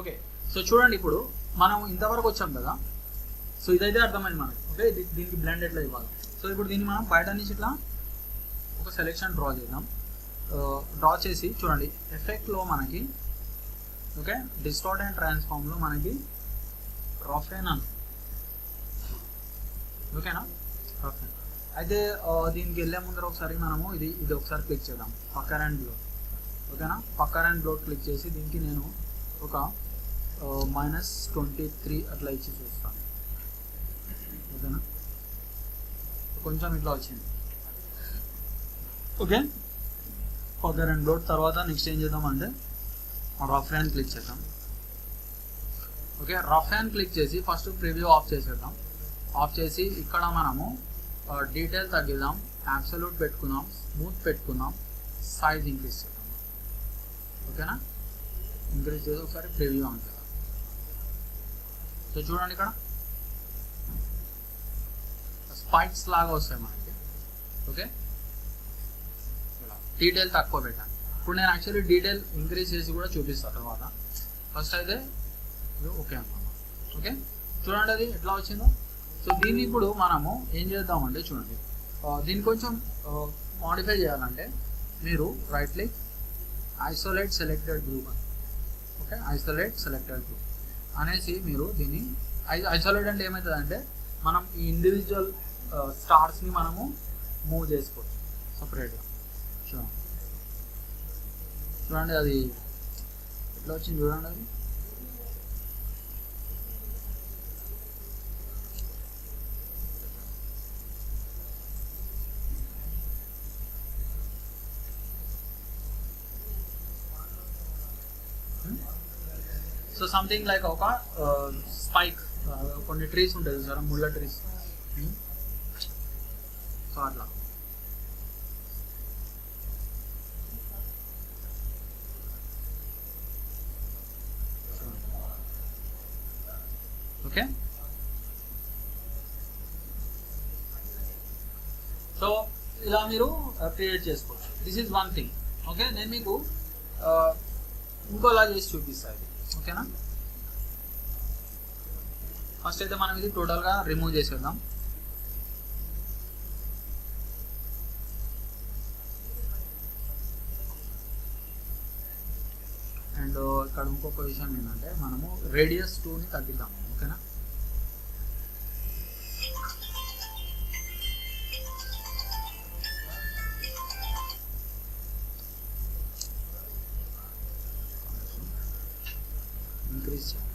Okay, so చూడండి ఇప్పుడు మనం ఇంతవరకు వచ్చాం కదా. సో ఇదైతే అర్థమైంది మనకి. ఓకే, దీనికి బ్లెండ్ ఎట్లా ఇవ్వాలి. సో ఇప్పుడు దీన్ని మనం బయట నుంచి ఇట్లా ఒక సెలెక్షన్ డ్రా చేద్దాం. డ్రా చేసి చూడండి ఎఫెక్ట్లో మనకి ఓకే డిస్టార్ట్ అండ్ ట్రాన్స్ఫార్మ్లో మనకి రఫ్ అండ్ అని ఓకేనా. రఫ్ అండ్ అయితే దీనికి వెళ్ళే ముందర ఒకసారి మనము ఇది ఒకసారి క్లిక్ చేద్దాం పక్కర్ అండ్ బ్లోట్. ఓకేనా, పక్కర్ అండ్ బ్లోట్ క్లిక్ చేసి దీనికి నేను ఒక -23 అట్లా ఇచ్చి చూస్తాను. ఓకేనా, కొంచెం ఇట్లా వచ్చింది. ఓకే, పక్కర్ అండ్ బ్లోట్ తర్వాత నెక్స్ట్ ఏం చేద్దాం అంటే రఫ్ అండ్ క్లిక్ చేద్దాం. ఓకే, రఫ్ అండ్ క్లిక్ చేసి ఫస్ట్ ప్రివ్యూ ఆఫ్ చేసేద్దాం. ఆఫ్ చేసి ఇక్కడ మనము డీటెయిల్ తగ్గిద్దాం, అబ్సల్యూట్ పెట్టుకుందాం, స్మూత్ పెట్టుకుందాం, సైజ్ ఇంక్రీజ్ చేద్దాం. ఓకేనా, ఇంక్రీజ్ చేసి ఒకసారి ప్రివ్యూ ఆన్ చేద్దాం. సో చూడండి ఇక్కడ స్పైక్స్ లాగా వస్తాయి మనకి. ఓకే, డీటెయిల్ తక్కువ పెట్టాను. ఇప్పుడు నేను యాక్చువల్లీ డీటెయిల్ ఇంక్రీజ్ చేసి కూడా చూపిస్తాను తర్వాత. ఫస్ట్ అయితే ఓకే అనుకున్నాం. ఓకే, చూడండి అది ఎట్లా వచ్చిందో. సో దీన్ని ఇప్పుడు మనము ఏం చేద్దామంటే చూడండి దీన్ని కొంచెం మాడిఫై చేయాలంటే మీరు right click isolate selected group అని. ఓకే, ఐసోలేట్ సెలెక్టెడ్ గ్రూప్ అనేసి మీరు దీన్ని ఐసోలేట్ అంటే ఏమవుతుందంటే మనం ఈ ఇండివిజువల్ స్టార్స్ని మనము మూవ్ చేసుకోవచ్చు సపరేట్గా. చూడండి అది ఎట్లా వచ్చింది చూడండి అది. సో సంథింగ్ లైక్ ఒక స్పైక్ కొన్ని ట్రీస్ ఉంటాయి సార్, ముళ్ళ ట్రీస్. సో అట్లా ఓకే. సో ఇలా మీరు క్రియేట్ చేసుకోవచ్చు. This is one thing. Okay, నేను మీకు ఇంకోలా చేసి చూపిస్తాను. ఓకేనా, ఫస్ట్ అయితే మనం ఇది టోటల్గా రిమూవ్ చేసేద్దాం. అండ్ ఇక్కడ ఇంకొక విషయం ఏంటంటే మనము రేడియస్ 2ని తగ్గిద్దాం. ఓకేనా, ఇంక్రీజ్ చేయాలి.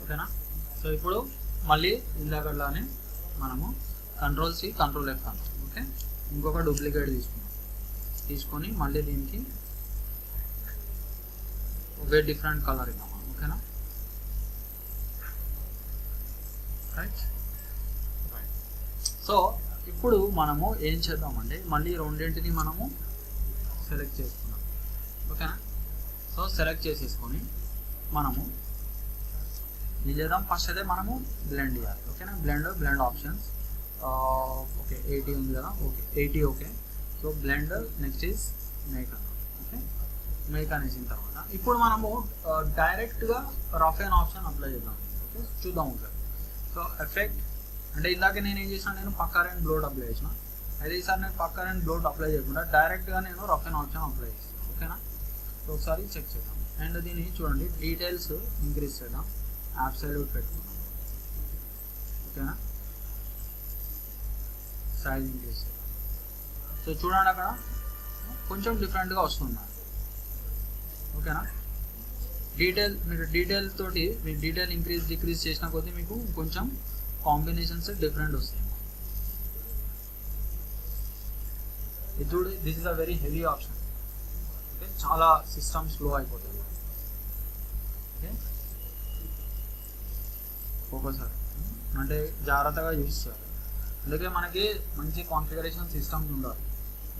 ఓకేనా, సో ఇప్పుడు మళ్ళీ ఇందాకలానే మనము Ctrl+C Ctrl+F అంటాం. ఓకే, ఇంకొక డూప్లికేట్ తీసుకొని మళ్ళీ దీనికి ఒకే డిఫరెంట్ కలర్ ఇద్దాం. ఓకేనా, రైట్. సో ఇప్పుడు మనము ఏం చేద్దామంటే మళ్ళీ రెండింటిని మనము సెలెక్ట్ చేసుకున్నాం. ఓకేనా, సో సెలెక్ట్ చేసేసుకొని మనము ఏం చేద్దాం, ఫస్ట్ అయితే మనము బ్లెండ్ చేయాలి. ఓకేనా, బ్లెండ్ ఆప్షన్స్. ఓకే 80 ఉంది కదా. Okay 80. Okay, so blend next is make. Okay, make అనేసిన తర్వాత ఇప్పుడు మనము డైరెక్ట్గా రఫ్ అండ్ ఆప్షన్ అప్లై చేద్దాం. ఓకే, చూద్దాం ఒకసారి. సో ఎఫెక్ట్ అంటే ఇందాక నేను ఏం చేసిన, నేను పక్కర్ అండ్ బ్లోట్ అప్లై చేసిన. అయితే ఈసారి నేను పక్కర్ అండ్ బ్లోట్ అప్లై చేయకుండా డైరెక్ట్గా నేను రఫ్ అండ్ ఆప్షన్ అప్లై చేస్తాను. ఓకేనా, సో ఒకసారి చెక్ చేద్దాం. అండ్ దీన్ని చూడండి డీటెయిల్స్ ఇంక్రీజ్ చేద్దాం, అబ్సల్యూట్ పెట్టుకున్నాం. ఓకేనా, సైజ్ ఇంక్రీజ్ చేద్దాం. సో చూడండి అక్కడ కొంచెం డిఫరెంట్గా వస్తుంది. ఓకేనా, మీరు డీటెయిల్ తోటి మీరు డీటెయిల్ ఇంక్రీజ్ డిక్రీజ్ చేసిన కొద్దీ మీకు కొంచెం కాంబినేషన్స్ డిఫరెంట్ వస్తాయి. ఇది చూడు, this is a very heavy option. Okay, చాలా సిస్టమ్ స్లో అయిపోతుంది. ఓకే, ఒక్కోసారి అంటే జాగ్రత్తగా యూజ్ చేయాలి. అందుకే మనకి మంచి కాన్ఫిగరేషన్ సిస్టమ్స్ ఉండాలి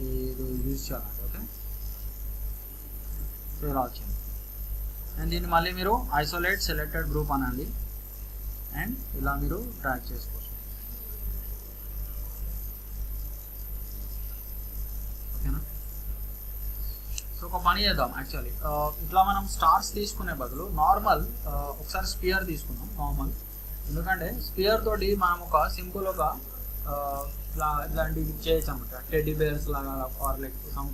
ఇది యూజ్ చేయాలంటే. ఓకే, సో ఇలా వచ్చింది. అండ్ దీన్ని మళ్ళీ మీరు ఐసోలేట్ సెలెక్టెడ్ గ్రూప్ అనండి అండ్ ఇలా మీరు ట్రాక్ చేసుకోవచ్చు. ఓకేనా? సో ఒక పని చేద్దాం. యాక్చువల్లీ ఇట్లా మనం స్టార్స్ తీసుకునే బదులు నార్మల్ ఒకసారి స్పియర్ తీసుకుందాం నార్మల్. ఎందుకంటే స్పియర్ తోటి మనం ఒక సింపుల్ ఒక ఇట్లాంటివి చేయొచ్చు అనమాట. టెడ్డీ బేర్స్ లాగా or like some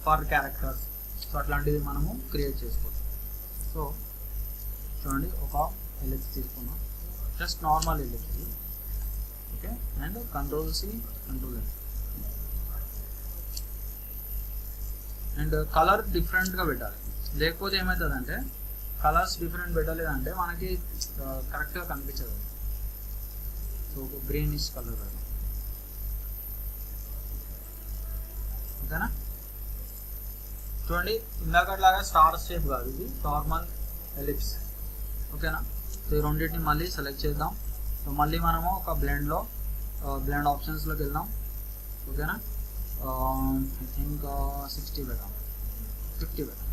fur characters. So అట్లాంటివి మనము క్రియేట్ చేసుకోవచ్చు. సో చూడండి ఒక ఎలిప్స్ తీసుకున్నాం, just normal ellipse. Okay, and control C control F and colour డిఫరెంట్గా పెట్టాలి. లేకపోతే ఏమవుతుందంటే కలర్స్ డిఫరెంట్ పెట్టలేదంటే మనకి కరెక్ట్గా కనిపించదు. So greenish colour. ఓకేనా? చూడండి ఇందాకట్లాగా స్టార్ షేప్ కాదు, ఇది నార్మల్ ఎలిప్స్. ఓకేనా? సో ఈ రెండింటిని మళ్ళీ సెలెక్ట్ చేద్దాం. సో మళ్ళీ మనము ఒక బ్లెండ్లో బ్లెండ్ ఆప్షన్స్లోకి వెళ్దాం. ఓకేనా? ఐ థింక్ 60 పెడదాం, 50 పెడదాం.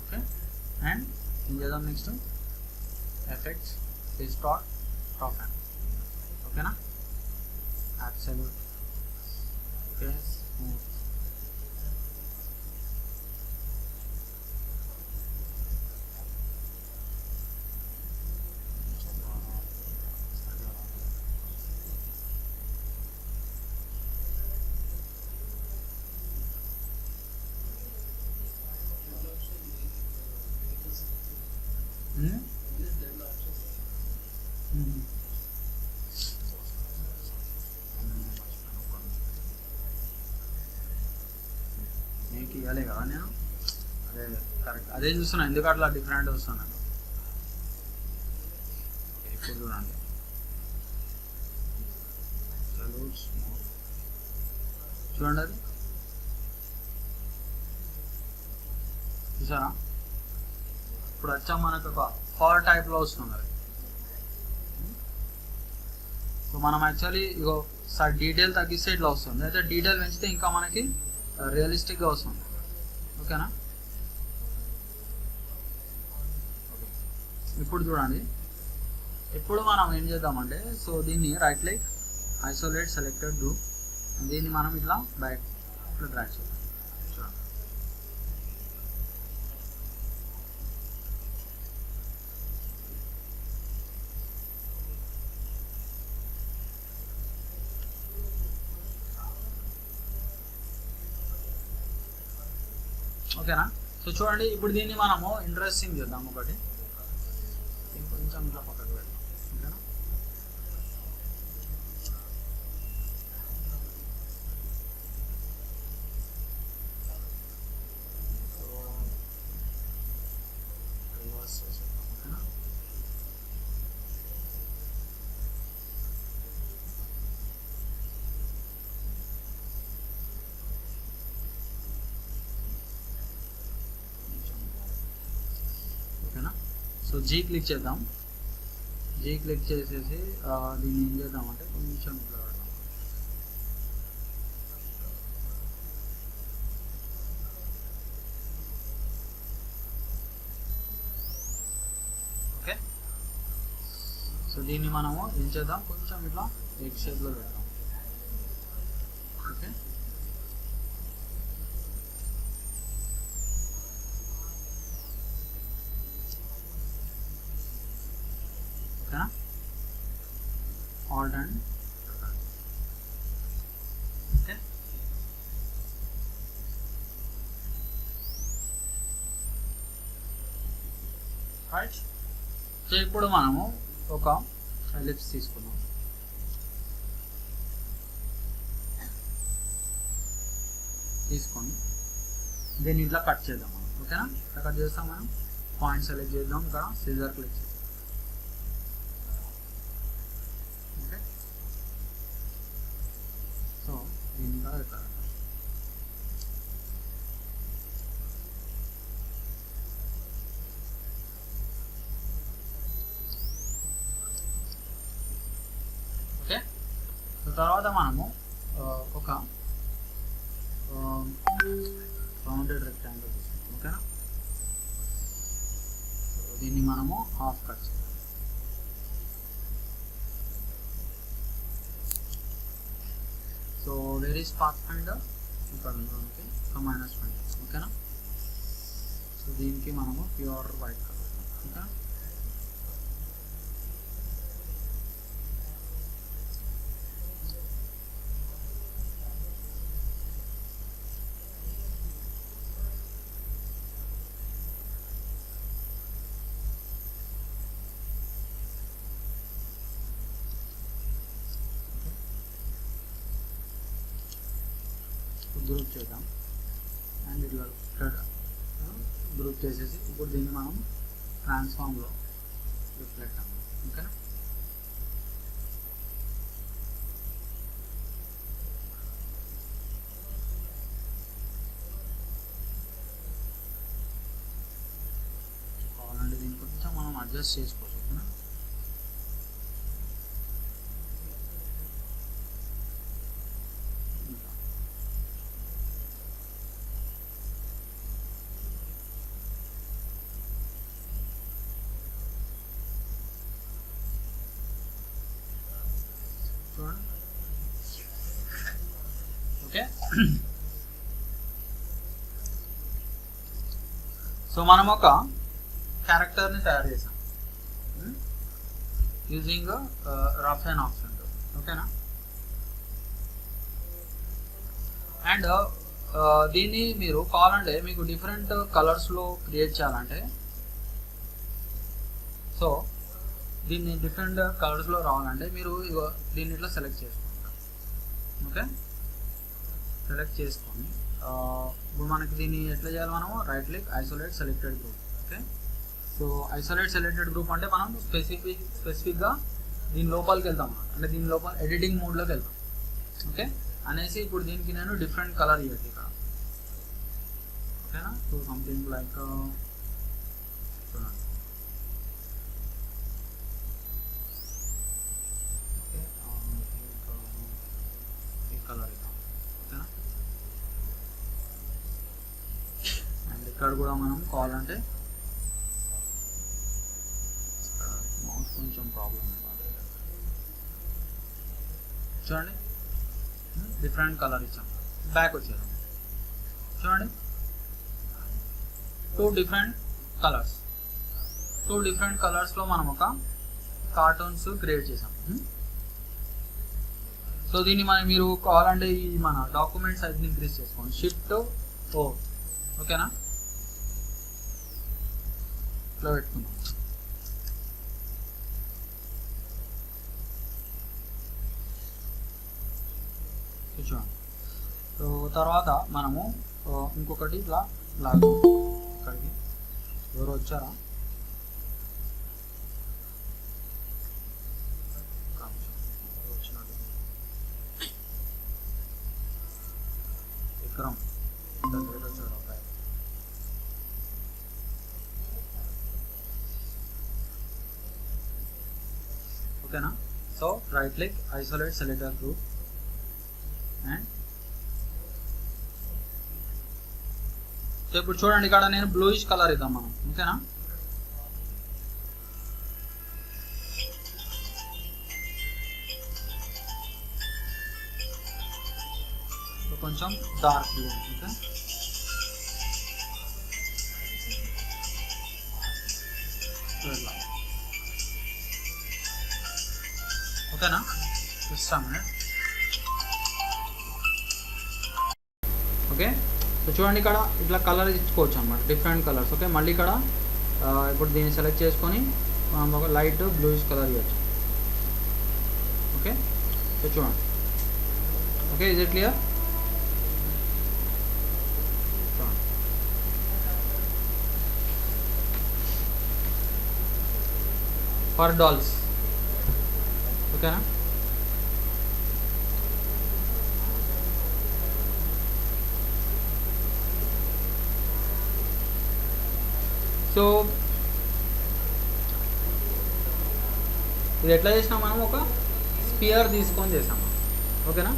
ఓకే, అండ్ ఏం చేద్దాం next effects, distort, top hand. ఓకేనా? అబ్సల్యూట్. Okay, smooth. మీకు ఇవ్వాలి కదా నేను, అదే కరెక్ట్ అదే చూస్తున్నా ఎందుకు అట్లా డిఫరెంట్ వస్తున్నాను. ఇప్పుడు చూడండి చూడండి అది చూసారా? ఇప్పుడు వచ్చా మనకు ఒక ఫార్ టైప్లో వస్తుంది అది. సో మనం యాక్చువల్లీ ఇగో సార్ డీటెయిల్ తగ్గిస్తే ఇట్లా వస్తుంది, అయితే డీటెయిల్ పెంచితే ఇంకా మనకి రియలిస్టిక్గా వస్తుంది. ఓకేనా? ఇప్పుడు చూడండి, ఇప్పుడు మనం ఏం చేద్దామంటే సో దీన్ని right click isolate selected group, దీన్ని మనం ఇట్లా బ్యాక్ ఇట్లా డ్రాగ్ చేద్దాం. చూడండి ఓకేనా? సో చూడండి ఇప్పుడు దీన్ని మనము ఇంట్రెస్టింగ్ చేద్దాం. ఒకటి కొంచెం ఇట్లా పక్కకు పెడదాం. ఓకేనా? సో రివర్స్ చేసేద్దాం. ఓకేనా? ఓకేనా? సో జీ క్లిక్ చేద్దాం. జీ క్లిక్ చేసేసి దీన్ని ఏం చేద్దామంటే కొంచెం ఇట్లా పెడదాం. ఓకే, సో దీన్ని మనము ఏం చేద్దాం, కొంచెం ఇట్లా ఎగ్ షేప్లో పెడదాం. ఓకే, ఓకేనా? Alt and okay, right. So ఇప్పుడు మనము ఒక ఎలిప్స్ తీసుకున్నాం. తీసుకొని దీన్ని ఇట్లా కట్ చేద్దాం మనం. ఓకేనా? ఇట్లా కట్ చేస్తాం. మనం పాయింట్ సెలెక్ట్ చేద్దాం, ఇక్కడ సిజర్ క్లిక్ చేద్దాం. ఓకే, సో దీన్ని కూడా ఇక్కడ తర్వాత మనము ఒక రౌండెడ్ రెక్టాంగిల్ తీసుకుంటాం. ఓకేనా, దీన్ని మనము హాఫ్ కట్ చేయాలి. So where is path finder, ఇక్కడ మనకి -20. ఓకేనా, సో దీనికి మనము pure white colour. Okay, group చేద్దాం. అండ్ ఇట్లా గ్రూప్ చేసేసి ఇప్పుడు దీన్ని మనం ట్రాన్స్ఫార్మ్లో రిఫ్లెక్ట్ అవ్వాలి. ఓకేనా, కావాలంటే దీన్ని కొంచెం మనం అడ్జస్ట్ చేసుకోవచ్చు. ఓకేనా, చూడండి. ఓకే, సో మనం ఒక క్యారెక్టర్ని తయారు చేసాం యూజింగ్ రఫ్ అండ్ ఆప్షన్. ఓకేనా, అండ్ దీన్ని మీరు కావాలంటే మీకు డిఫరెంట్ కలర్స్లో క్రియేట్ చేయాలంటే, సో దీన్ని డిఫరెంట్ కలర్స్లో రావాలంటే మీరు దీన్ని ఇట్లా సెలెక్ట్ చేసుకుంటారు. ఓకే, సెలెక్ట్ చేసుకొని ఇప్పుడు మనకి దీన్ని ఎట్లా చేయాలి, మనము right click isolate selected group. Okay, so isolate selected group అంటే మనం స్పెసిఫిక్గా దీని లోపలికి వెళ్తాం, అంటే దీని లోపల ఎడిటింగ్ మోడ్లోకి వెళ్తాం. ఓకే అనేసి ఇప్పుడు దీనికి నేను డిఫరెంట్ కలర్ ఇవ్వాలి ఇక్కడ. ఓకేనా, సో సంథింగ్ లైక్ చూడండి, కలర్ ఇద్దాం. ఓకేనా, అండ్ ఇక్కడ కూడా మనం కావాలంటే మౌస్ కొంచెం ప్రాబ్లం చూడండి, డిఫరెంట్ కలర్ ఇచ్చాం. బ్యాక్ వచ్చేద్దాం. చూడండి, టూ డిఫరెంట్ కలర్స్లో మనం ఒక కార్టూన్స్ క్రియేట్ చేసాం. సో దీన్ని మీరు కావాలంటే ఈ మన డాక్యుమెంట్ సైజ్ని ఇంక్రీజ్ చేసుకోండి, షిఫ్ట్ ఓ. ఓకేనా, ఇట్లా పెట్టుకుందాం. చూడండి, సో తర్వాత మనము ఇంకొకటి ఇట్లా లాగుతాం. ఇక్కడికి ఎవరు వచ్చారా, విక్రమ్ వచ్చారు. ఓకేనా, so right click isolate selector group and so ఇప్పుడు చూడండి, ఇక్కడ నేను బ్లూయిష్ కలర్ ఇద్దాం మనం. ఓకేనా, కొంచెం డార్క్ బ్లూ. ఓకే, ఓకేనా, ఇస్తాము. ఓకే, సో చూడండి ఇక్కడ ఇట్లా కలర్ ఇచ్చుకోవచ్చు అన్నమాట, డిఫరెంట్ కలర్స్. ఓకే, మళ్ళీ ఇక్కడ ఇప్పుడు దీన్ని సెలెక్ట్ చేసుకొని మనం ఒక లైట్ బ్లూయిష్ కలర్ ఇవ్వచ్చు. ఓకే, సో చూడండి. Okay, is it clear? For dolls. ఓకేనా, సో ఇది ఎట్లా చేసినాం, మనం ఒక స్పియర్ తీసుకొని చేసాము. ఓకేనా.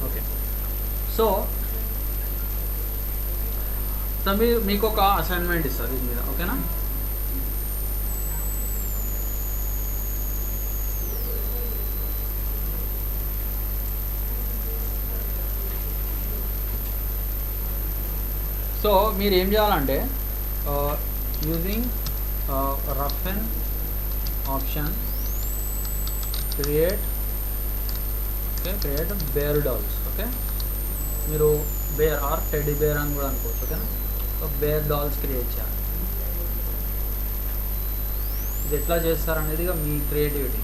ఓకే, సో మీకు ఒక అసైన్మెంట్ ఇస్తారు దీని మీద. ఓకేనా. సో మీరు ఏం చేయాలంటే using rough and option create bear dolls. Okay, మీరు బేర్ ఆర్ టెడ్డీ బేర్ అని కూడా అనుకోవచ్చు. ఓకేనా. సో బేర్ డాల్స్ క్రియేట్ చేయాలి. ఇది ఎట్లా చేస్తారనేది మీ క్రియేటివిటీ.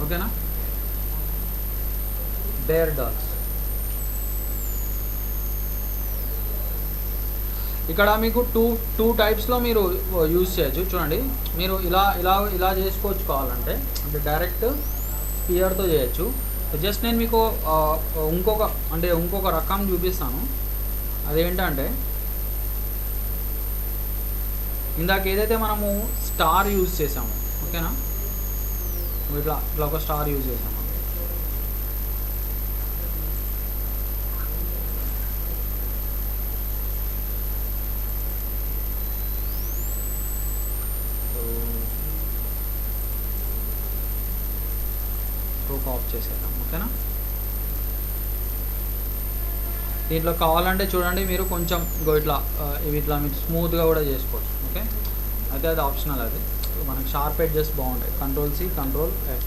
ఓకేనా. బేర్ డాల్స్ ఇక్కడ మీకు టూ టైప్స్లో మీరు యూజ్ చేయొచ్చు. చూడండి, మీరు ఇలా చేసుకోవచ్చు కావాలంటే, అంటే డైరెక్ట్ స్పియర్తో చేయొచ్చు. జస్ట్ నేను మీకు ఇంకొక రకం చూపిస్తాను. అదేంటంటే ఇందాక ఏదైతే మనము స్టార్ యూజ్ చేసాము. ఓకేనా, ఇట్లా ఒక స్టార్ యూజ్ చేసాము. ఆఫ్ చేసేద్దాం. ఓకేనా. దీంట్లో కావాలంటే చూడండి, మీరు కొంచెం ఇట్లా మీరు స్మూత్గా కూడా చేసుకోవచ్చు. ఓకే, అయితే అది ఆప్షనల్. అది మనకి షార్ప్ ఎడ్జెస్ బాగుంటాయి. Ctrl+C Ctrl+F.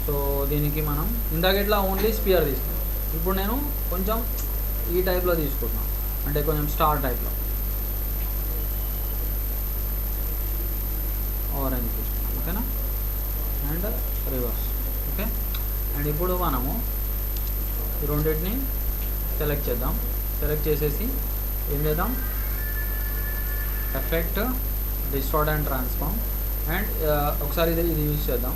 సో దీనికి మనం ఇందాక ఇట్లా ఓన్లీ స్పియర్ తీసుకున్నాం. ఇప్పుడు నేను కొంచెం ఈ టైప్లో తీసుకుంటున్నాను, అంటే కొంచెం స్టార్ టైప్లో ఆరెంజ్ తీసుకున్నాం. ఓకేనా, అండ్ రివర్స్. ఓకే, అండ్ ఇప్పుడు మనము ఈ రెండింటిని సెలెక్ట్ చేద్దాం. సెలెక్ట్ చేసేసి ఏం చేద్దాం, effect, distort and transform, and ఒకసారి ఇది యూజ్ చేద్దాం.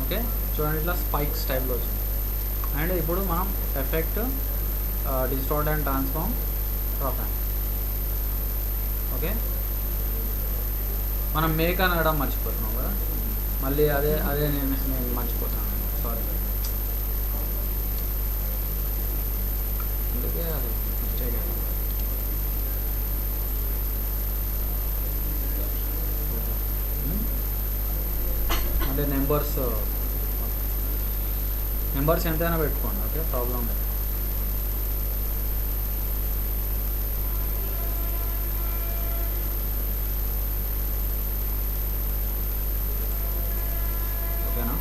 ఓకే, చూడండి ఇట్లా స్పైక్స్ టైప్లో వచ్చింది. అండ్ ఇప్పుడు మనం effect, distort and transform, rough and. Okay, మనం మేక్ అనడం మర్చిపోతున్నాం కదా, మళ్ళీ అదే నేను మర్చిపోతాను. సారీ, అందుకే అది మిస్టేక్ అయింది. అంటే నెంబర్స్ ఎంతైనా పెట్టుకోండి. ఓకే, ప్రాబ్లం లేదు. ఓకేనా.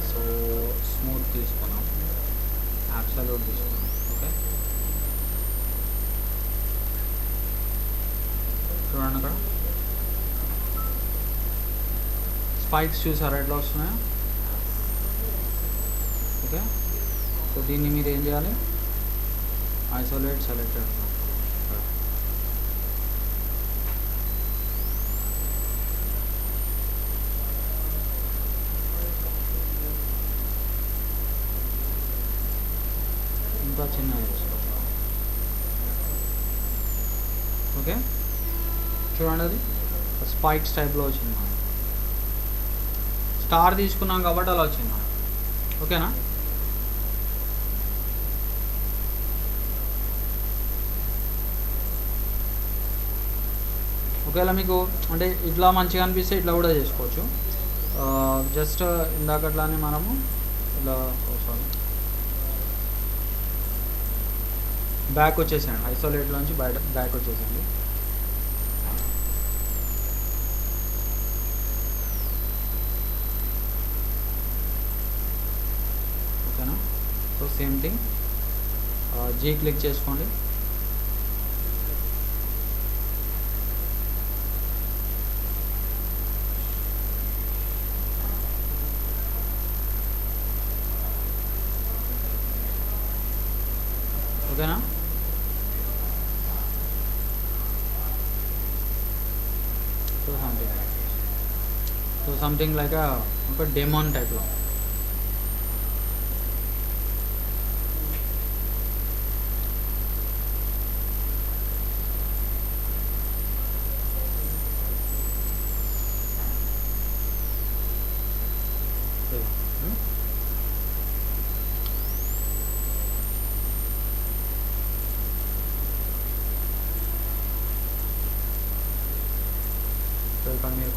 సో స్మూత్ తీసుకున్నాం, అబ్సల్యూట్ తీసుకున్నాం. ఓకే, చూడండి అక్కడ స్పైక్స్ చూసారా ఎట్లా వస్తున్నాయో. ఓకే, సో దీన్ని మీరు ఏం చేయాలి, ఐసోలేట్ సెలెక్టెడ్. ఇంకా చిన్న ఓకే, చూడండి అది స్పైక్స్ టైప్లో వచ్చింది. స్టార్ తీసుకున్నాం కాబట్టి అలా వచ్చింది. ఓకేనా. ఒకవేళ మీకు అంటే ఇట్లా మంచిగా అనిపిస్తే ఇట్లా కూడా చేసుకోవచ్చు. జస్ట్ ఇందాకట్లానే మనము ఇలా బ్యాక్ వచ్చేసాయండి, ఐసోలేట్లోంచి బ్యాక్ వచ్చేసండి. ఓకేనా. So same thing, G click చేసుకోండి. ఓకేనా. సో సంథింగ్ లైక్ ఒక డెమోన్ టైప్లో.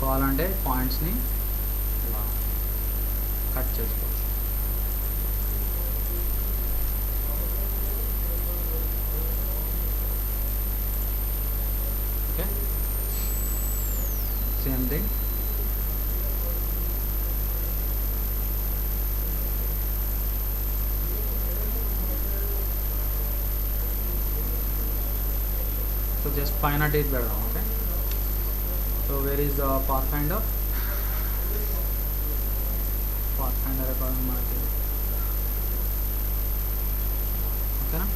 కావాలంటే పాయింట్స్ని ఇలా కట్ చేసుకోవచ్చు. Okay, same thing. So just పైన టీత్ పెడదాం. Okay, so where is pathfinder? Pathfinder ఎక్కడ మనకి? ఓకేనా,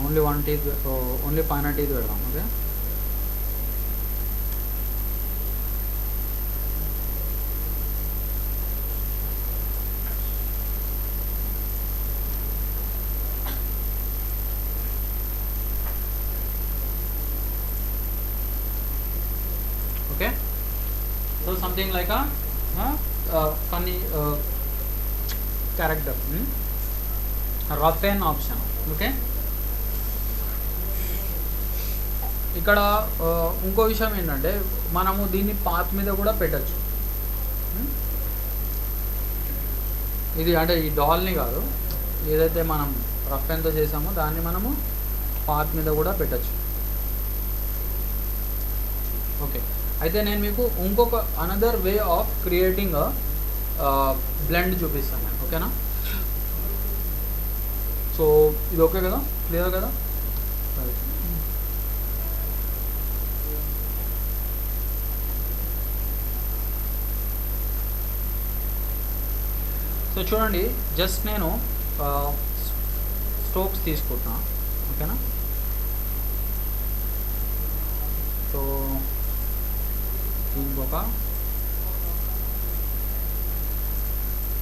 ఓన్లీ వన్ టీత్, ఓన్లీ పైన టీత్ పెడదాం. Okay, okay, so something like a funny character, rough and option. Okay, ఇక్కడ ఇంకో విషయం ఏంటంటే మనము దీన్ని పాత్ మీద కూడా పెట్టచ్చు. ఇది అంటే ఈ డాల్ని కాదు, ఏదైతే మనం రఫ్ ఎంతో చేసామో దాన్ని మనము పాత్ మీద కూడా పెట్టచ్చు. ఓకే, అయితే నేను మీకు ఇంకొక another way of creating blend చూపిస్తాను నేను. ఓకేనా, సో ఇది ఓకే కదా, క్లియర్ కదా? సో చూడండి, జస్ట్ నేను స్ట్రోక్స్ తీసుకుంటున్నా. ఓకేనా, సో దీనికి ఒక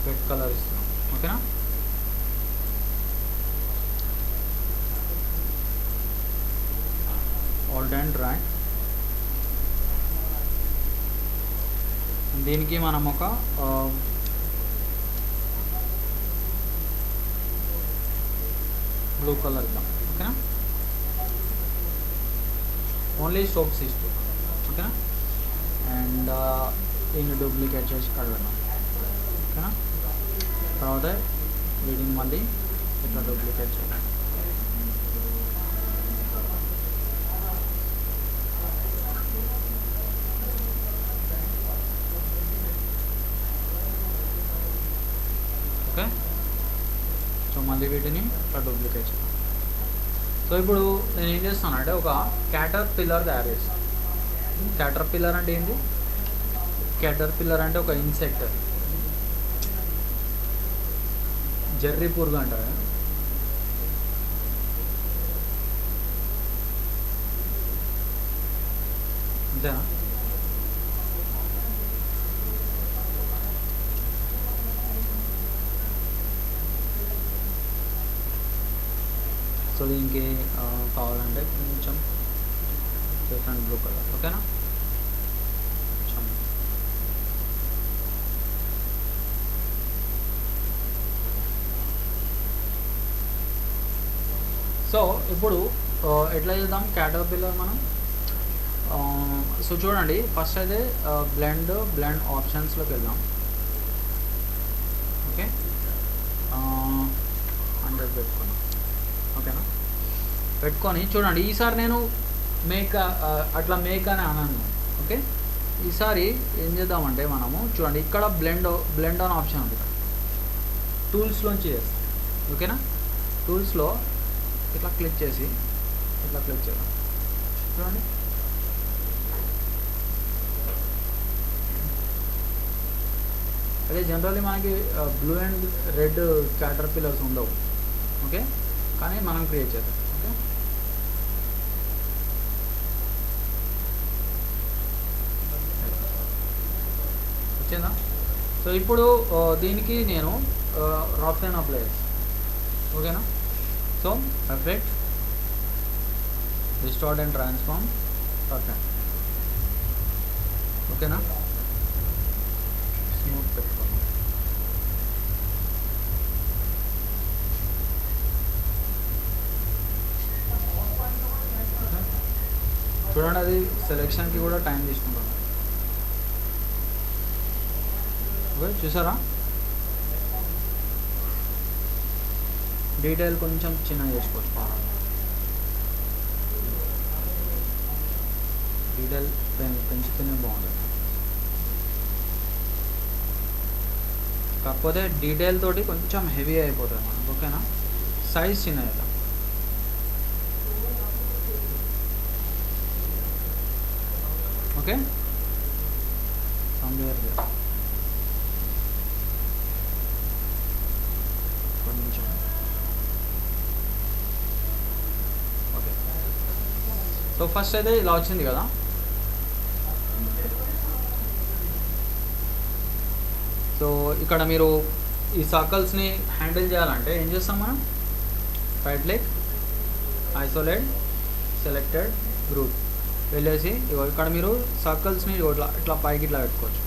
రెడ్ కలర్ ఇస్తున్నాం. ఓకేనా, ఆల్ట్ అండ్ డ్రాగ్. దీనికి మనం ఒక బ్లూ కలర్ ఇద్దాం. ఓకేనా, ఓన్లీ స్ట్రోక్స్ తీసుకుంటాం. ఓకేనా, అండ్ దీన్ని డూప్లికేట్ చేసి కడగడం. ఓకేనా, తర్వాత వీటిని మళ్ళీ ఇట్లా డూప్లికేట్ చేయాలి. ఓకే, సో మళ్ళీ వీటిని ఇట్లా డూప్లికేట్ చేయాలి. సో ఇప్పుడు నేను ఏం చేస్తానంటే ఒక క్యాటర్ పిల్లర్ తయారు చేస్తాను. క్యాటర్ పిల్లర్ అంటే ఏంటి? క్యాటర్ పిల్లర్ అంటే ఒక ఇన్సెక్ట్, జర్రీ పురుగు అంటారు. అంతేనా? సో దీనికి కావాలంటే కొంచెం డిఫరెంట్ బ్లూ కలర్. ఓకేనా, కొంచెం సో ఇప్పుడు ఎట్లా చేద్దాం క్యాటర్ పిల్లర్ మనం? సో చూడండి, ఫస్ట్ అయితే బ్లెండ్ ఆప్షన్స్లోకి వెళ్దాం. ఓకే, 100 పెట్టుకున్నాం. ఓకేనా, పెట్టుకొని చూడండి, ఈసారి నేను మేక్ అట్లా మేక్ అని అన్నాను. ఓకే, ఈసారి ఏం చేద్దామంటే మనము చూడండి, ఇక్కడ బ్లెండ్ ఆన్ ఆప్షన్ ఉంది, టూల్స్లోంచి చేస్తాం. ఓకేనా, టూల్స్లో ఇట్లా క్లిక్ చేసి ఇట్లా క్లిక్ చేద్దాం. చూడండి, అదే జనరల్లీ మనకి బ్లూ అండ్ రెడ్ క్యాటర్ పిల్లర్స్ ఉండవు. ఓకే, కానీ మనం క్రియేట్ చేద్దాం. ఓకే, వచ్చిందా? సో ఇప్పుడు దీనికి నేను రఫ్ అండ్ అప్లై చేస్తాను. ఓకేనా, so effect distort and transform rough and. ఓకేనా, స్మూత్ పెట్టుకోండి. చూడండి, అది సెలెక్షన్కి కూడా టైం తీసుకుంటుంది. ఓకే, చూసారా? డీటెయిల్ కొంచెం చిన్నగా చేసుకోవచ్చు, డీటెయిల్ పెంచితేనే బాగుంటుంది. కాకపోతే డీటెయిల్ తోటి కొంచెం హెవీ అయిపోతుంది మనకు. ఓకేనా? సైజ్ చిన్న చేద్దాం. ఓకే, కొంచెం ఓకే. సో ఫస్ట్ అయితే ఇలా వచ్చింది కదా. సో ఇక్కడ మీరు ఈ సర్కిల్స్ని హ్యాండిల్ చేయాలంటే ఏం చేస్తాం మనం? Right click, isolate, selected group వెళ్ళేసి ఇక్కడ మీరు సర్కిల్స్ని ఇట్లా పైకి ఇట్లా పెట్టుకోవచ్చు.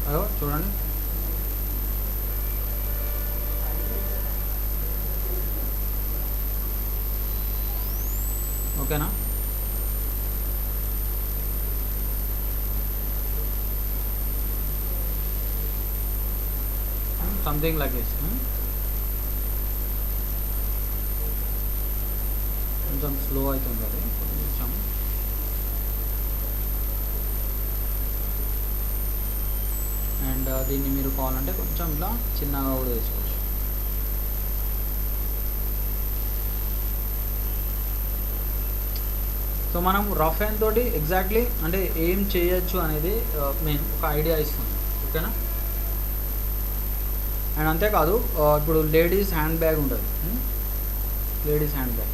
అయ్యో చూడండి, ఓకేనా? Something like this. కొంచెం స్లో అవుతుంది అది కొంచెం. అండ్ దీన్ని మీరు కావాలంటే కొంచెం ఇట్లా చిన్నగా కూడా వేసుకోవచ్చు. సో మనం రఫ్ హ్యాండ్ తోటి ఎగ్జాక్ట్లీ అంటే ఏం చేయొచ్చు అనేది మెయిన్ ఒక ఐడియా ఇస్తుంది. ఓకేనా? అండ్ అంతేకాదు, ఇప్పుడు లేడీస్ హ్యాండ్ బ్యాగ్ ఉంటుంది, లేడీస్ హ్యాండ్ బ్యాగ్.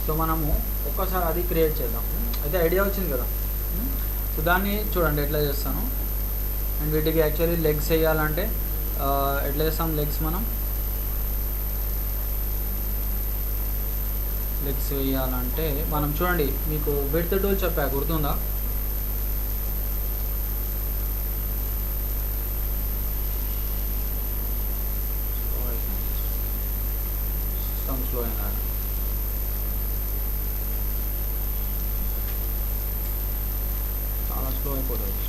సో మనము ఒక్కసారి అది క్రియేట్ చేద్దాం. అయితే ఐడియా వచ్చింది కదా. సో దాన్ని చూడండి ఎట్లా చేస్తాను. అండ్ వీటికి యాక్చువల్లీ లెగ్స్ వేయాలంటే ఎట్లా చేస్తాం? లెగ్స్ వేయాలంటే మనం చూడండి, మీకు విడ్త్ టూల్ చెప్పా, గుర్తుందా? స్లో అయినా చాలా స్లో అయిపోతుంది.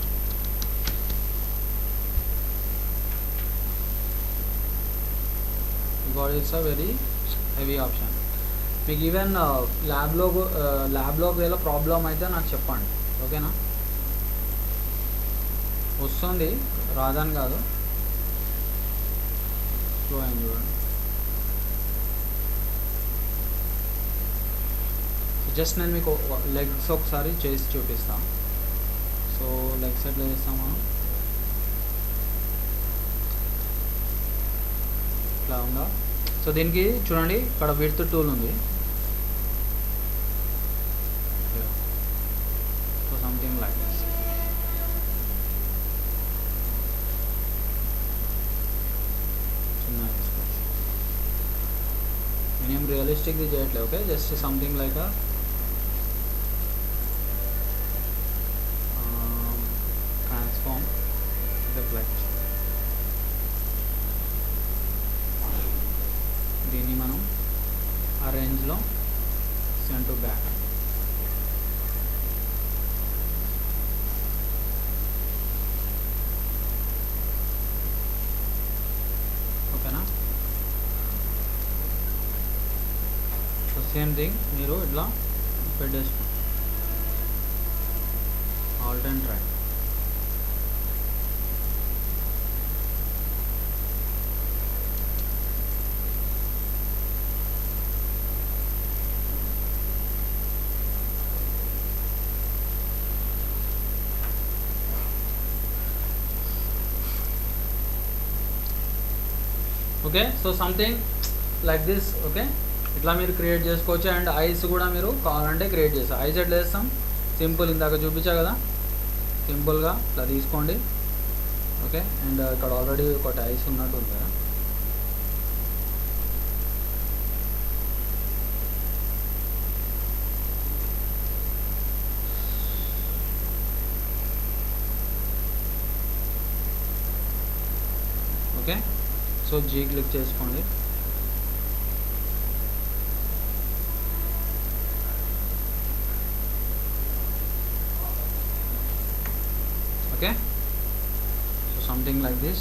Because it's a very heavy option. మీకు ఈవెన్ ల్యాబ్లో ఒకవేళ ప్రాబ్లం అయితే నాకు చెప్పండి. ఓకేనా? వస్తుంది, రాదని కాదు. స్లో అయింది చూడండి. జస్ట్ నేను మీకు లెగ్స్ ఒకసారి చేసి చూపిస్తాను. సో లెగ్స్ ఎట్లా చేస్తాం మనం? ఇట్లా ఉందా? సో దీనికి చూడండి, ఇక్కడ విడ్త్ టూల్ ఉంది. So something like this. చిన్న వేసుకోవచ్చు. నేనేం రియలిస్టిక్ది చేయట్లేదు. Okay, just something like transform reflect. దీన్ని మనం ఆ రేంజ్లో సెంట్ టు బ్యాక్. ఓకేనా? సో సేమ్ థింగ్ మీరు ఇట్లా పెట్టేసుకోండి. Alt and right. Okay, so something like this. Okay, ఇట్లా మీరు క్రియేట్ చేసుకోవచ్చు. అండ్ ఐస్ కూడా మీరు కావాలంటే క్రియేట్ చేస్తారు. ఐస్ ఎట్లా చేస్తాం? సింపుల్, ఇందాక చూపించా కదా, సింపుల్గా ఇట్లా తీసుకోండి. ఓకే, అండ్ ఇక్కడ ఆల్రెడీ ఒకటి ఐస్ ఉన్నట్టు ఉంది కదా. ఓకే, సో జీ క్లిక్ చేసుకోండి. Okay, so something like this.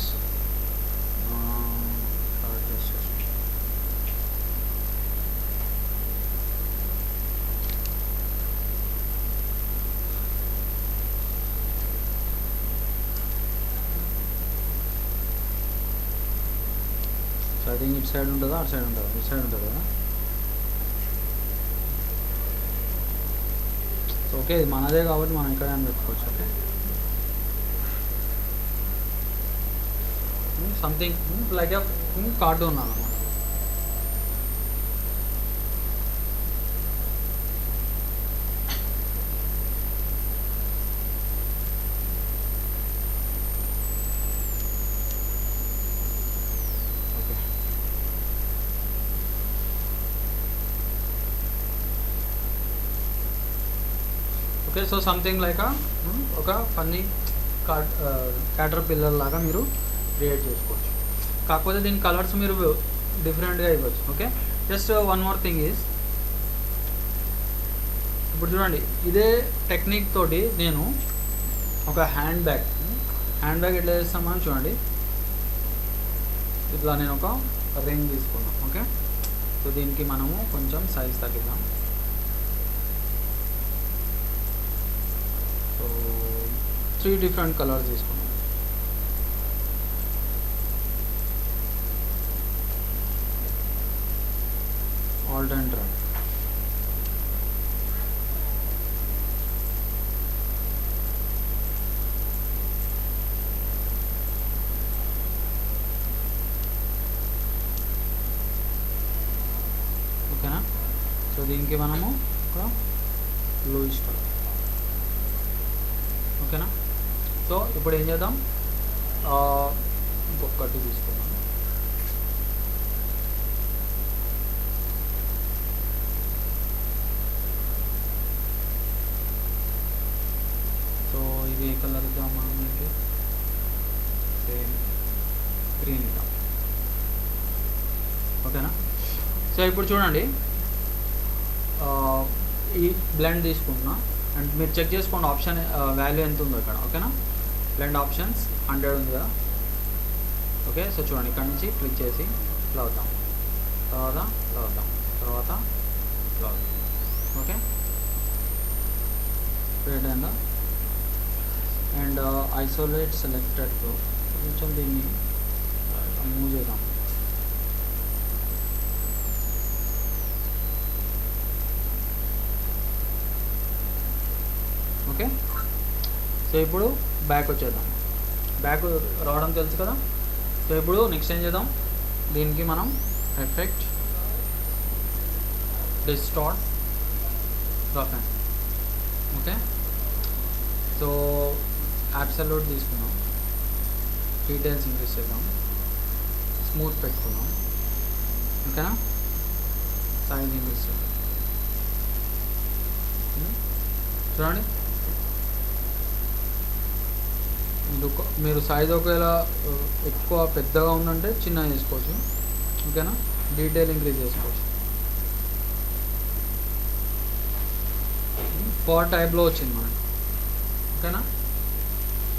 So I think ఇటు సైడ్ ఉంటుందా అటు సైడ్ ఉంటుందా ఇటు సైడ్ ఉంటుంది కదా. సో ఓకే, ఇది మనదే కాబట్టి మనం ఇక్కడ అని పెట్టుకోవచ్చు. Okay, something like a cartoon అన్నమాట. ఓకే, సో సంథింగ్ లైక్ ఒక ఫన్నీ క్యాటర్ పిల్లర్ లాగా మీరు క్రియేట్ చేసుకోవచ్చు. కాకపోతే దీని కలర్స్ మీరు డిఫరెంట్గా ఇవ్వచ్చు. Okay, just one more thing is, ఇప్పుడు చూడండి ఇదే టెక్నిక్ తోటి నేను ఒక హ్యాండ్ బ్యాగ్ ఎట్లా చేస్తామని చూడండి. ఇట్లా నేను ఒక రింగ్ తీసుకున్నాను. ఓకే, సో దీనికి మనము కొంచెం సైజ్ తగ్గిద్దాం. సో 3 డిఫరెంట్ కలర్స్ తీసుకున్నాం. Alt and dry. ఓకేనా, సో దీనికి మనము ఒక బ్లూయిష్ కలర్. ఓకేనా, సో ఇప్పుడు ఏం చేద్దాం, ఇంకొకటి తీసుకుందాం. సో ఇది ఏ కలర్ ఇద్దాం మనకి, సేమ్ గ్రీన్ ఇద్దాం. ఓకేనా, సో ఇప్పుడు చూడండి ఈ బ్లెండ్ తీసుకుంటున్నా అండ్ మీరు చెక్ చేసుకోండి ఆప్షన్ వాల్యూ ఎంత ఉందో ఇక్కడ. ఓకేనా, బ్లెండ్ ఆప్షన్స్ 100 ఉంది కదా. ఓకే, సో చూడండి ఇక్కడ నుంచి క్లిక్ చేసి ఇట్లా అవుతాం, తర్వాత ఇట్లా అవుతాం, తర్వాత ఇట్లా అవుతాం. ఓకే, క్రియేట్ అయిందా. అండ్ ఐసోలేట్ సెలెక్టెడ్ కొంచెం దీన్ని మూవ్ చేద్దాం. ఓకే, సో ఇప్పుడు బ్యాక్ వచ్చేద్దాం. బ్యాక్ రావడం తెలుసు కదా. సో ఇప్పుడు నెక్స్ట్ ఏం చేద్దాం, దీనికి మనం effect distort rough and. Okay, so absolute తీసుకున్నాం, డీటెయిల్స్ ఇంక్రీజ్ చేద్దాం, స్మూత్ పెట్టుకున్నాం. ఓకేనా, సైజ్ ఇంక్రీజ్ చేద్దాం. చూడండి మీరు సైజ్ ఒకవేళ ఎక్కువ పెద్దగా ఉందంటే చిన్న చేసుకోవచ్చు. ఓకేనా, డీటెయిల్ ఇంక్రీజ్ చేసుకోవచ్చు. ఫార్ టైప్లో వచ్చింది మనకి. ఓకేనా,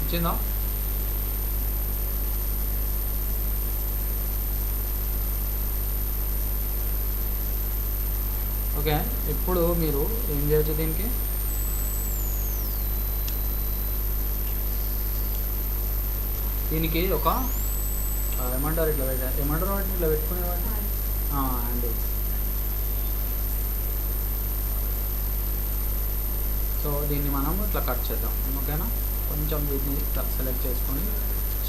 వచ్చిందా. ఓకే, ఇప్పుడు మీరు ఏం చేయొచ్చు, దీనికి ఒక ఏమంటారు ఇట్లా ఏమంటారు వాటిని ఇట్లా పెట్టుకునే వాటిని అండి. సో దీన్ని మనం ఇట్లా కట్ చేద్దాం. ఓకేనా, కొంచెం వీటిని ఇట్లా సెలెక్ట్ చేసుకొని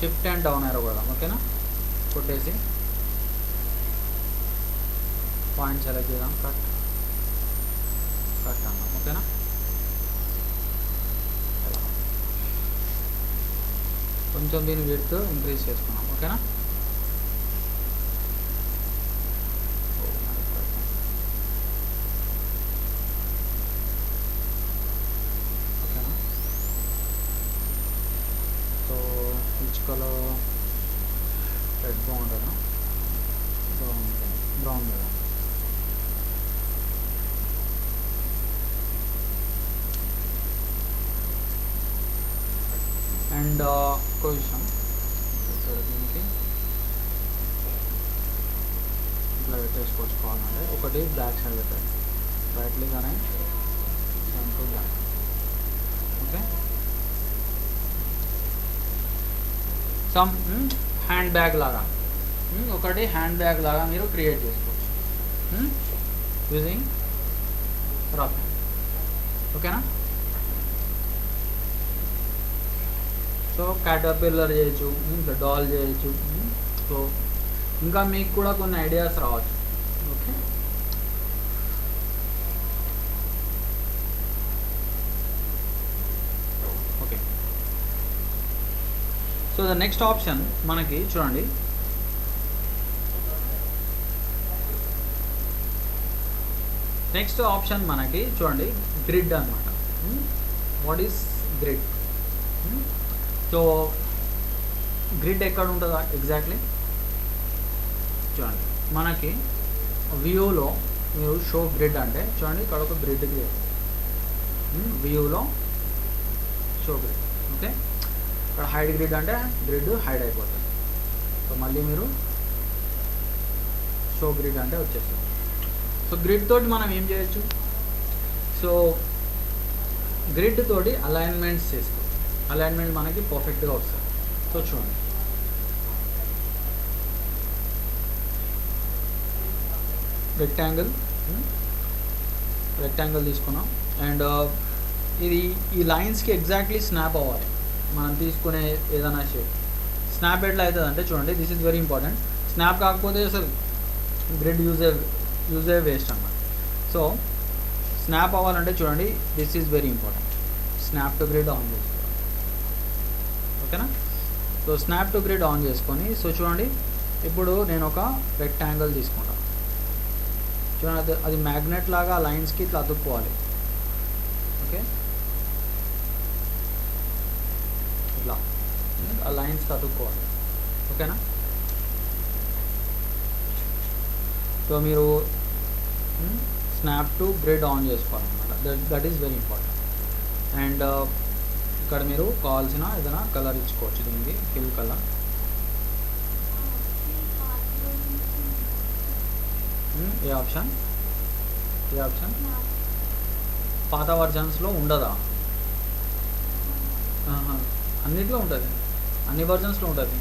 షిఫ్ట్ అండ్ డౌన్ ఏరో కొడదాం. ఓకేనా, కొట్టేసి పాయింట్ సెలెక్ట్ చేద్దాం, కట్ అన్నాం. ఓకేనా, కొంచెం దీని విడ్త్ ఇంక్రీజ్ చేసుకున్నాం. ఓకేనా, ఓకేనా. సో విచ్ కలర్, రెడ్ బాగుంటుందా, బ్రౌన్ కదా. అండ్ ఒక విషయం దీనికి ఇట్లా పెట్టేసుకోవచ్చు. కావాలంటే ఒకటి బ్యాక్ సైడ్ పెట్టండి, రైట్లీ కానీ to back. Okay, some hand bag లాగా ఒకటి హ్యాండ్ బ్యాగ్ లాగా మీరు క్రియేట్ చేసుకోవచ్చు యూజింగ్ రఫ్ హ్యాండ్. ఓకేనా? సో క్యాటర్పిల్లర్ చేయొచ్చు, ఇంకా డాల్ చేయొచ్చు. సో ఇంకా మీకు కూడా కొన్ని ఐడియాస్ రావచ్చు. Okay, okay. So the next option మనకి చూడండి, నెక్స్ట్ ఆప్షన్ మనకి చూడండి గ్రిడ్ అనమాట. What is grid? So grid ఎక్కడ ఉంటుందా ఎగ్జాక్ట్లీ? చూడండి మనకి వ్యూలో మీరు షో గ్రిడ్ అంటే చూడండి ఇక్కడ ఒక గ్రిడ్ క్రియేట్, వ్యూలో షో గ్రిడ్. ఓకే, ఇక్కడ హైడ్ గ్రిడ్ అంటే గ్రిడ్ హైడ్ అయిపోతుంది. సో మళ్ళీ మీరు షో గ్రిడ్ అంటే వచ్చేస్తుంది. సో గ్రిడ్ తోటి మనం ఏం చేయొచ్చు? సో గ్రిడ్ తోటి అలైన్మెంట్స్ చేసుకోవచ్చు. అలైన్మెంట్ మనకి పర్ఫెక్ట్గా వస్తుంది. సో చూడండి, రెక్టాంగిల్ తీసుకున్నాం అండ్ ఇది ఈ లైన్స్కి ఎగ్జాక్ట్లీ స్నాప్ అవ్వాలి మనం తీసుకునే ఏదైనా షేప్. స్నాప్ ఎట్లా అవుతుంది అంటే చూడండి, this is very important. Snap కాకపోతే అసలు గ్రిడ్ యూజే వేస్ట్ అన్నమాట. సో స్నాప్ అవ్వాలంటే చూడండి, this is very important. Snap to grid on చేసుకోవాలి. ఓకేనా? So snap to grid on చేసుకొని, సో చూడండి ఇప్పుడు నేను ఒక రెక్టాంగిల్ తీసుకుంటాను. చూడండి అది మ్యాగ్నెట్ లాగా లైన్స్కి ఇట్లా అతుక్కోవాలి. ఓకే, ఇట్లా ఆ లైన్స్కి అతుక్కోవాలి. ఓకేనా? సో మీరు స్నాప్ టు గ్రిడ్ ఆన్ చేసుకోవాలన్నమాట. That is very important. And ఇక్కడ మీరు కావాల్సిన ఏదైనా కలర్ ఇచ్చుకోవచ్చు. దీనికి ఫిల్ కలర్. ఏ ఆప్షన్? పాత వర్జన్స్లో ఉండదా? అన్నిట్లో ఉంటుంది, అన్ని వర్జన్స్లో ఉంటుంది.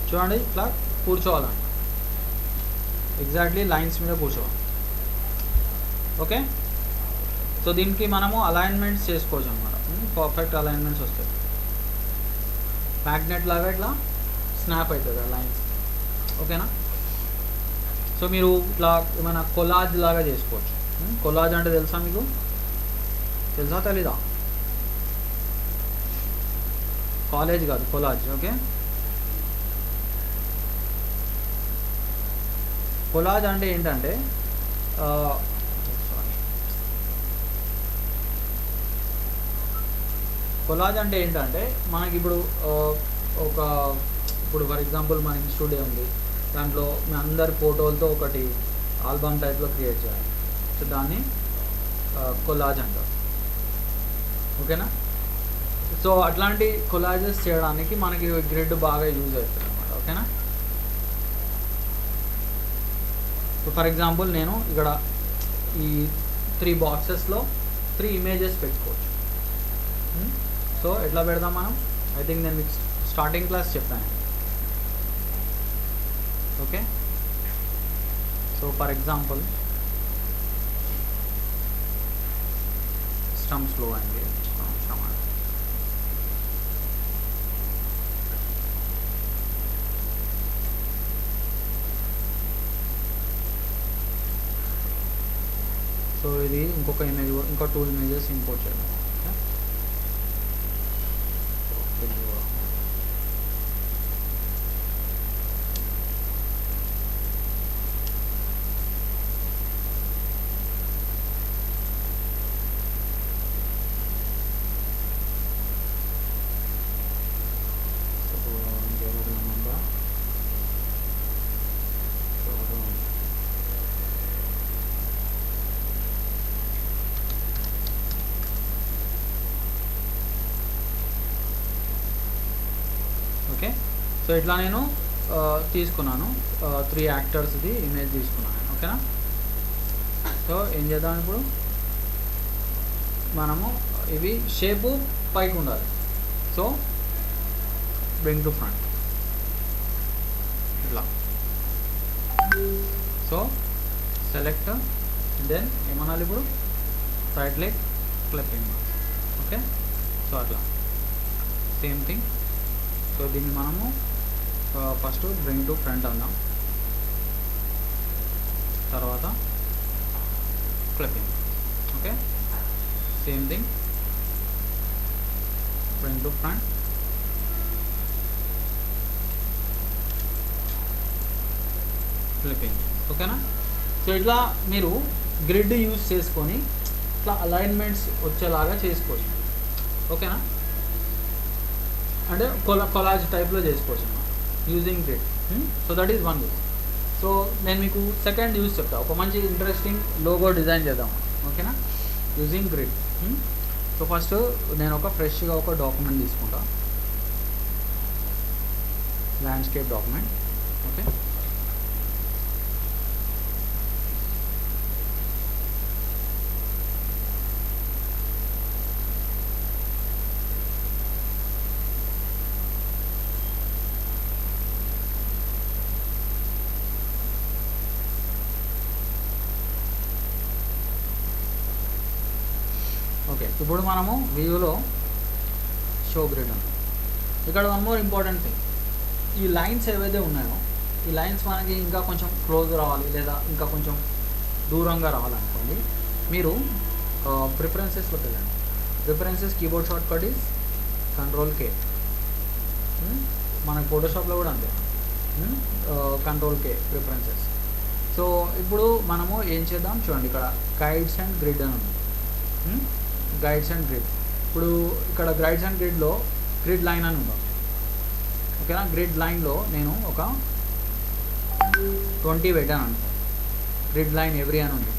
చూడండి ఇట్లా కూర్చోవాలండి, ఎగ్జాక్ట్లీ లైన్స్ మీద కూర్చోవాలి. ఓకే, సో దీనికి మనము అలైన్మెంట్స్ చేసుకోవచ్చు అనమాట. పర్ఫెక్ట్ అలైన్మెంట్స్ వస్తాయి. మ్యాగ్నెట్ లాగా ఇట్లా స్నాప్ అవుతుంది ఆ లైన్స్. ఓకేనా? సో మీరు ఇట్లా ఏమైనా కొలాజ్ లాగా చేసుకోవచ్చు. కొలాజ్ అంటే తెలుసా మీకు? తెలుసా తెలీదా? కాలేజ్ కాదు, కొలాజ్. ఓకే, కొలాజ్ అంటే ఏంటంటే కొలాజ్ అంటే ఏంటంటే మనకి ఇప్పుడు ఇప్పుడు ఫర్ ఎగ్జాంపుల్ మన ఇన్స్టిట్యూట్ ఉంది, దాంట్లో మీ అందరి ఫోటోలతో ఒకటి ఆల్బమ్ టైప్లో క్రియేట్ చేయాలి. సో దాన్ని కొలాజ్ అంటారు. ఓకేనా? సో అట్లాంటి కొలాజెస్ చేయడానికి మనకి గ్రిడ్ బాగా యూజ్ అవుతుంది అన్నమాట. ఓకేనా? సో ఫర్ ఎగ్జాంపుల్ నేను ఇక్కడ ఈ 3 బాక్సెస్లో 3 ఇమేజెస్ పెట్టుకోవచ్చు. సో ఎట్లా పెడదాం మనం? ఐ థింక్ నేను మీకు స్టార్టింగ్ క్లాస్ చెప్పాను. Okay, so for example system slow అయింది. సో ఇది ఇంకొక ఇమేజ్, ఇంకా 2 ఇమేజెస్ ఇంపోర్ట్ చేద్దాం. సో ఇట్లా నేను తీసుకున్నాను 3 యాక్టర్స్ది ఇమేజ్ తీసుకున్నాను. ఓకేనా. సో ఏం చేద్దాం ఇప్పుడు, మనము ఇవి షేపు పైకి ఉండాలి. సో బ్రింగ్ టు ఫ్రంట్ ఇట్లా. సో సెలెక్ట్, దెన్ ఏమనాలి ఇప్పుడు, right leg clipping. Okay. So అట్లా సేమ్ థింగ్. సో దీన్ని మనము ఫస్ట్ బ్రింగ్ టు ఫ్రంట్ అందాం, తర్వాత clipping. Okay. Same thing, bring to front, clipping. ఓకేనా. సో ఇట్లా మీరు గ్రిడ్ యూజ్ చేసుకొని ఇట్లా అలైన్మెంట్స్ వచ్చేలాగా చేసుకోవచ్చు. ఓకేనా. అంటే కొలాజ్ టైప్లో చేసుకోవచ్చు using grid. So that is one use. So నేను మీకు సెకండ్ యూజ్ చెప్తా, ఒక మంచి ఇంట్రెస్టింగ్ లోగో డిజైన్ చేద్దాం. ఓకేనా, యూజింగ్ గ్రిడ్. సో ఫస్ట్ నేను ఒక ఫ్రెష్గా ఒక డాక్యుమెంట్ తీసుకుంటా, ల్యాండ్స్కేప్ డాక్యుమెంట్. ఓకే. ఓకే, ఇప్పుడు మనము వ్యూలో షో గ్రిడ్ ఉంది. ఇక్కడ వన్ మోర్ ఇంపార్టెంట్ థింగ్, ఈ లైన్స్ ఏవైతే ఉన్నాయో ఈ లైన్స్ మనకి ఇంకా కొంచెం క్లోజ్ రావాలి లేదా ఇంకా కొంచెం దూరంగా రావాలనుకోండి, మీరు ప్రిఫరెన్సెస్లోకి వెళ్ళండి. Preferences keyboard short cut is Ctrl+K. మనకి ఫోటోషాప్లో కూడా అంతే, Ctrl+K ప్రిఫరెన్సెస్. సో ఇప్పుడు మనము ఏం చేద్దాం చూడండి, ఇక్కడ గైడ్స్ అండ్ గ్రిడ్ అని ఉంది. Guides and grid. ఇప్పుడు ఇక్కడ గైడ్స్ అండ్ గ్రిడ్లో గ్రిడ్ లైన్ అని ఉంది. ఓకేనా. గ్రిడ్ లైన్లో నేను ఒక 20 పెట్టాను అనుకో, గ్రిడ్ లైన్ ఎవ్రీ అని ఉంది.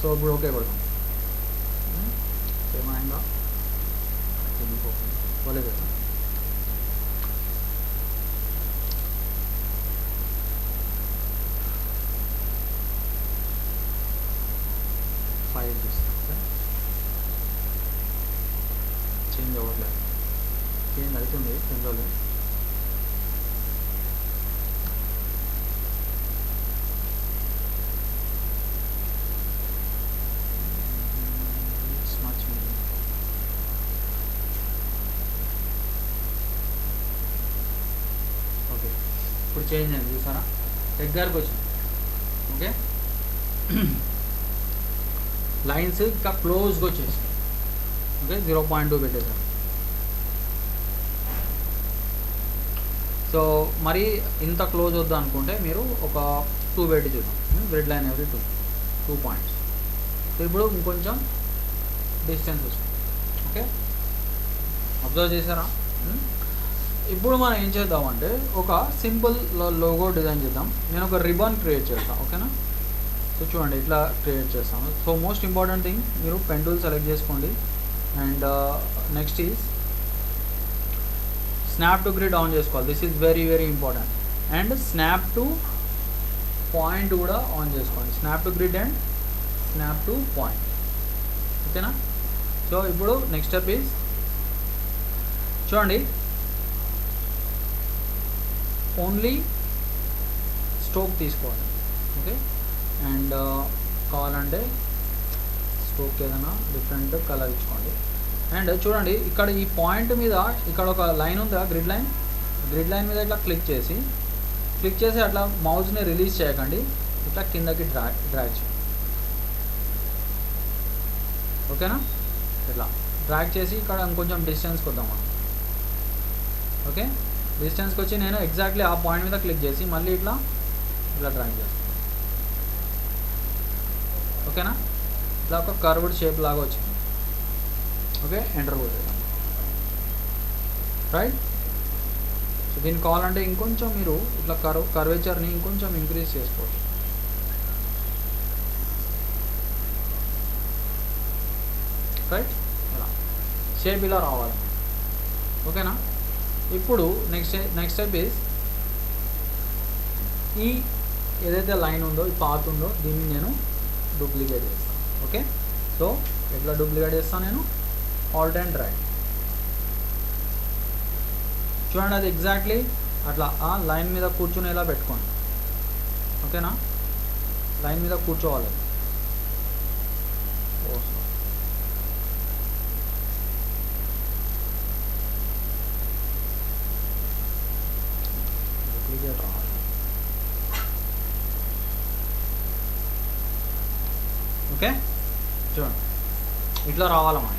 సో ఇప్పుడు ఓకే కొడతాం. ఏమైందా పోలేదు కదా. ఫైల్ చూస్తాం, చేంజ్ అవ్వట్లేదు. చేంజ్ అవుతుంది కొంచెం. ఓకే, ఇప్పుడు చేంజ్ అయింది చూసారా, దగ్గరకు వచ్చింది. ఓకే, లైన్స్ ఇంకా క్లోజ్గా వచ్చేసి. ఓకే, 0.2 పెట్టేశారు. సో మరి ఇంత క్లోజ్ వద్దు అనుకుంటే మీరు ఒక 2 పెట్టి చూద్దాం. Grid line every 2 points. So ఇప్పుడు ఇంకొంచెం డిస్టెన్స్ వస్తుంది. ఓకే, అబ్జర్వ్ చేశారా. ఇప్పుడు మనం ఏం చేద్దామంటే ఒక సింపుల్ లోగో డిజైన్ చేద్దాం. నేను ఒక రిబన్ క్రియేట్ చేస్తాను. ఓకేనా. సో చూడండి ఇట్లా క్రియేట్ చేస్తాను. సో మోస్ట్ ఇంపార్టెంట్ థింగ్, మీరు పెన్ టూల్ సెలెక్ట్ చేసుకోండి. And next is snap to grid on చేసుకోవాలి. This is very very important. And snap to point కూడా ఆన్ చేసుకోండి. Snap to grid and snap to point. ఓకేనా. So ఇప్పుడు next step is చూడండి, only stroke తీసుకోవాలి. Okay, and కావాలంటే stroke ఏదైనా different colour ఇచ్చుకోండి. అండ్ చూడండి ఇక్కడ ఈ పాయింట్ మీద ఇక్కడ ఒక లైన్ ఉందా, గ్రిడ్ లైన్. గ్రిడ్ లైన్ మీద ఇట్లా క్లిక్ చేసి అట్లా మౌస్ని రిలీజ్ చేయకండి, ఇట్లా కిందకి డ్రాగ్ చేయండి. ఓకేనా. ఇట్లా డ్రాగ్ చేసి ఇక్కడ ఇంకొంచెం డిస్టెన్స్కి వద్దాం మనం. ఓకే, డిస్టెన్స్కి వచ్చి నేను ఎగ్జాక్ట్లీ ఆ పాయింట్ మీద క్లిక్ చేసి మళ్ళీ ఇట్లా డ్రాగ్ చేస్తాను. ఓకేనా. ఇట్లా ఒక కర్వ్డ్ షేప్ లాగా వచ్చింది. ఓకే, ఎంటర్ కొట్టేద్దాం. రైట్. సో దీన్ని కావాలంటే ఇంకొంచెం మీరు ఇట్లా కర్వేచర్ని ఇంకొంచెం ఇంక్రీజ్ చేసుకోవచ్చు. రైట్, ఇలా షేప్ ఇలా రావాలి. ఓకేనా. ఇప్పుడు నెక్స్ట్ స్టెప్ ఈజ్ ఈ ఏదైతే లైన్ ఉందో ఈ పాత్ ఉందో దీన్ని నేను డూప్లికేట్ చేస్తాను. ఓకే, సో ఎట్లా డూప్లికేట్ చేస్తాను నేను? Alt and drag. చూడండి అది ఎగ్జాక్ట్లీ అట్లా ఆ లైన్ మీద కూర్చునేలా పెట్టుకోండి. ఓకేనా, లైన్ మీద కూర్చోవాలి. డూప్లికేట్ రావాలి. ఓకే, చూడండి ఇట్లా రావాలన్నమాట.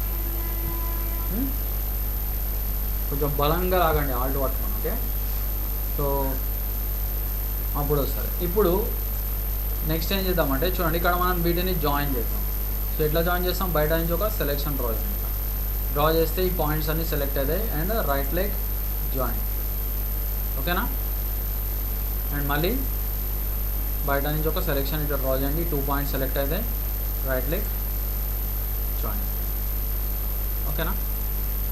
కొంచెం బలంగా లాగండి ఆల్ట్ పట్టుకొని. ఓకే, సో అప్పుడు వస్తుంది. ఇప్పుడు నెక్స్ట్ ఏం చేద్దామంటే చూడండి ఇక్కడ మనం వీటిని జాయిన్ చేద్దాం. సో ఎట్లా జాయిన్ చేస్తాం? బయట నుంచి ఒక సెలెక్షన్ డ్రా చేస్తే ఈ పాయింట్స్ అన్నీ సెలెక్ట్ అవుతాయి అండ్ రైట్ లెగ్ జాయిన్. ఓకేనా, అండ్ మళ్ళీ బయట నుంచి ఒక సెలెక్షన్ ఇట్లా డ్రా చేయండి. 2 పాయింట్స్ సెలెక్ట్ అవుతాయి, రైట్ లెగ్ జాయిన్. ఓకేనా,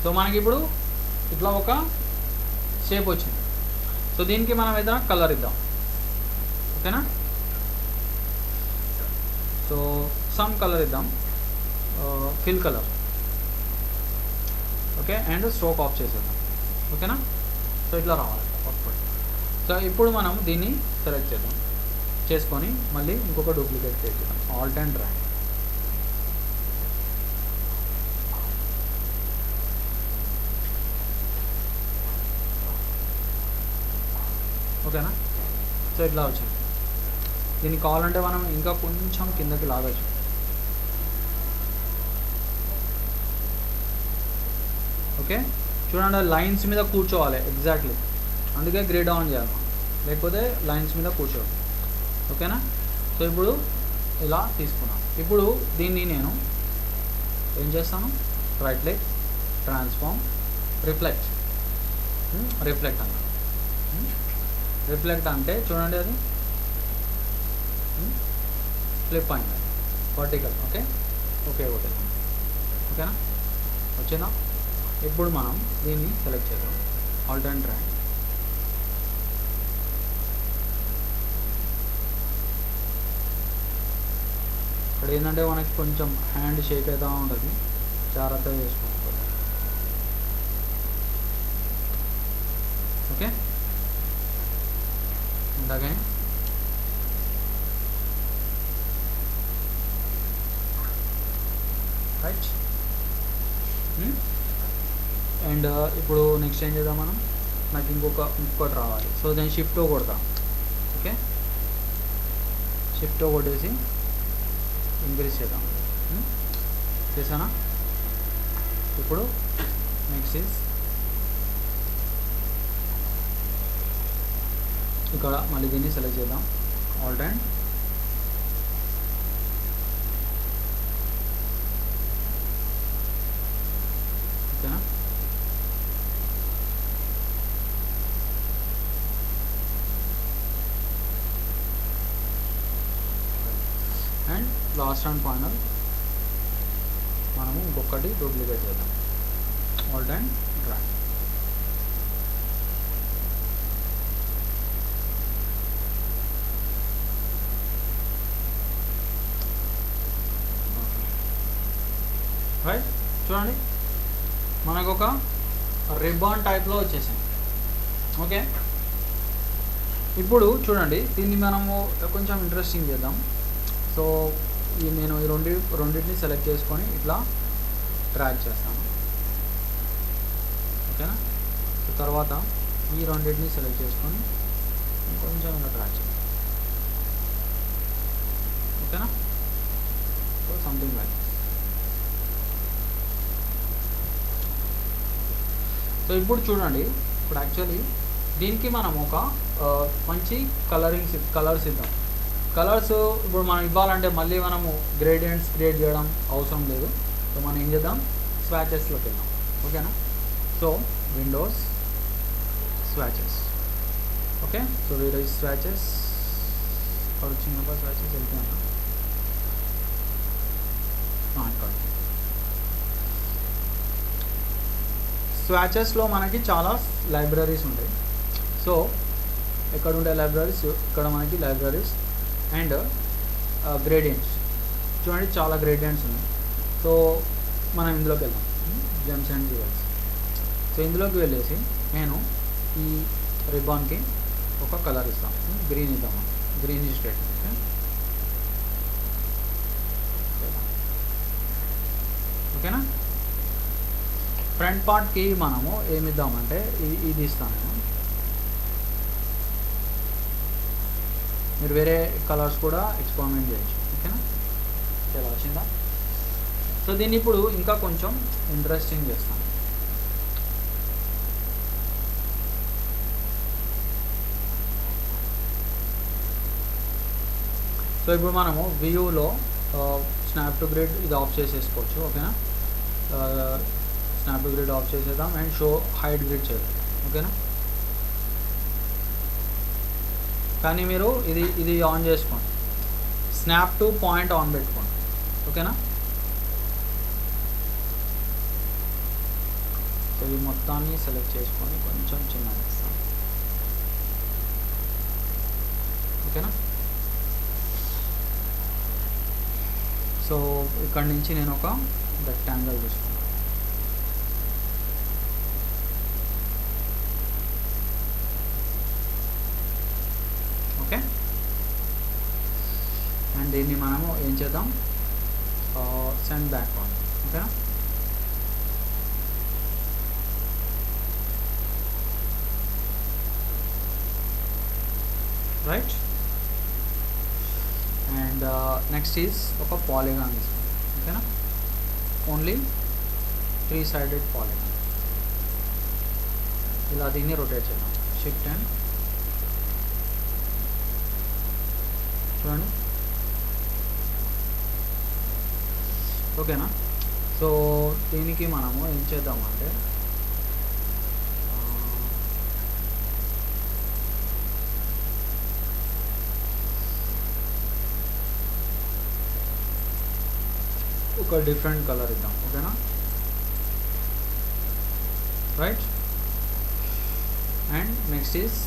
సో మనకి ఇప్పుడు ఇట్లా ఒక షేప్ వచ్చింది. సో దీనికి మనం ఏదైనా కలర్ ఇద్దాం. ఓకేనా, సో సమ్ కలర్ ఇద్దాం, fill colour. Okay, and stroke of చేసేద్దాం. ఓకేనా, సో ఇట్లా రావాలి అవుట్పుట్. సో ఇప్పుడు మనం దీన్ని సెలెక్ట్ చేద్దాం, చేసుకొని మళ్ళీ ఇంకొక డూప్లికేట్ క్రియేట్ చేద్దాం. Alt and drag. ఓకేనా, సో ఇట్లా వచ్చింది. దీనికి కావాలంటే మనం ఇంకా కొంచెం కిందకి లాగచ్చు. ఓకే, చూడండి లైన్స్ మీద కూర్చోవాలి ఎగ్జాక్ట్లీ, అందుకే గ్రే డౌన్ చేయాలి, లేకపోతే లైన్స్ మీద కూర్చోవాలి. ఓకేనా, సో ఇప్పుడు ఇలా తీసుకున్నాను. ఇప్పుడు దీన్ని నేను ఏం చేస్తాను? Right leg transform reflect. Reflect అన్న రిఫ్లెక్ట్ అంటే చూడండి అది ఫ్లిప్ అయింది వర్టికల్. ఓకే, ఓకే ఓకే ఓకేనా, వచ్చిందా? ఇప్పుడు మనం దీన్ని సెలెక్ట్ చేద్దాం, ఆల్ట్ అండ్ డ్రాగ్. ఇక్కడ ఏంటంటే మనకి కొంచెం హ్యాండ్ షేక్ అవుతూ ఉంటుంది, జాగ్రత్తగా చేసుకోవాలి. Okay, again right. అండ్ ఇప్పుడు నెక్స్ట్ ఏం చేద్దాం మనం? నాకు ఇంకొకటి రావాలి. సో దాన్ని షిఫ్ట్ కొడతాం. ఓకే, షిఫ్ట్ కొట్టేసి ఇంక్రీజ్ చేద్దాం. చేసానా? ఇప్పుడు నెక్స్ట్ ఈజ్ ఇక్కడ మళ్ళీ దీన్ని సెలెక్ట్ చేద్దాం, ఆల్ట్ అండ్ ఓకేనా. అండ్ లాస్ట్ అండ్ ఫైనల్ మనము ఇంకొకటి డూప్లికేట్ చేద్దాం, ఆల్ట్ అండ్ డ్రాగ్. రైట్, చూడండి మనకు ఒక రిబాన్ టైప్లో వచ్చేసింది. ఓకే, ఇప్పుడు చూడండి దీన్ని మనము కొంచెం ఇంట్రెస్టింగ్ చేద్దాం. సో నేను ఈ రెండింటిని సెలెక్ట్ చేసుకొని ఇట్లా డ్రాగ్ చేస్తాను. ఓకేనా, సో తర్వాత ఈ రెండింటిని సెలెక్ట్ చేసుకొని కొంచెం ఇలా డ్రాగ్ చేస్తాను. ఓకేనా, సో సంథింగ్ లైక్. సో ఇప్పుడు చూడండి, ఇప్పుడు యాక్చువల్లీ దీనికి మనం ఒక మంచి కలర్స్ ఇద్దాం. కలర్స్ ఇప్పుడు మనం ఇవ్వాలంటే మళ్ళీ మనము గ్రేడియంట్స్ క్రియేట్ చేయడం అవసరం లేదు. సో మనం ఏం చేద్దాం? స్వాచెస్లోకి వెళ్దాం. ఓకేనా, so Windows swatches. Okay, so video swatches ఇక్కడ వచ్చినప్పుడు స్వాచెస్ వెళ్తున్నాను. ఇక్కడ స్వాచెస్లో మనకి చాలా లైబ్రరీస్ ఉంటాయి. సో ఎక్కడ ఉంటాయి లైబ్రరీస్? ఇక్కడ మనకి లైబ్రరీస్ అండ్ గ్రేడియంట్స్. చూడండి చాలా గ్రేడియంట్స్ ఉన్నాయి. సో మనం ఇందులోకి వెళ్దాం, జెమ్స్ అండ్ జ్యువెల్స్. సో ఇందులోకి వెళ్ళేసి నేను ఈ రిబాన్కి ఒక కలర్ ఇస్తాం, గ్రీన్ ఇద్దాము, గ్రీన్ స్ట్రేట్. ఓకేనా? ఫ్రంట్ పార్ట్కి మనము ఏమిద్దామంటే ఇది ఇస్తాను నేను. మీరు వేరే కలర్స్ కూడా ఎక్స్పెరిమెంట్ చేయొచ్చు. ఓకేనా? ఇలా వచ్చిందా? సో దీన్ని ఇప్పుడు ఇంకా కొంచెం ఇంట్రెస్టింగ్ చేస్తాను. సో ఇప్పుడు మనము వ్యూలో స్నాప్ టు గ్రిడ్ ఇది ఆఫ్ చేసేసుకోవచ్చు. ఓకేనా? స్నాప్ టు గ్రిడ్ ఆఫ్ చేసేద్దాం అండ్ షో హైడ్ గ్రిడ్ చేద్దాం. ఓకేనా? కానీ మీరు ఇది ఆన్ చేసుకోండి, స్నాప్ టు పాయింట్ ఆన్ పెట్టుకోండి. ఓకేనా? సో ఈ మొత్తాన్ని సెలెక్ట్ చేసుకొని కొంచెం చిన్నగా ఇస్తాం. ఓకేనా? సో ఇక్కడ నుంచి నేను ఒక రెక్టాంగిల్ తీసుకున్నాను. ఓకే, అండ్ దీన్ని మనము ఏం చేద్దాం, సెండ్ బ్యాక్ ఆన్. ఓకేనా? రైట్. అండ్ నెక్స్ట్ ఈజ్ ఒక పాలిగాన్ తీసుకుంటాం. ఓకేనా? Only 3-sided polygon. ఇలా దీన్ని రొటేట్ చేద్దాం, షిఫ్ట్ అండ్ చూడండి. ఓకేనా? సో దీనికి మనము ఏం చేద్దామంటే ఒక డిఫరెంట్ కలర్ ఇద్దాం. ఓకేనా? Right. And next is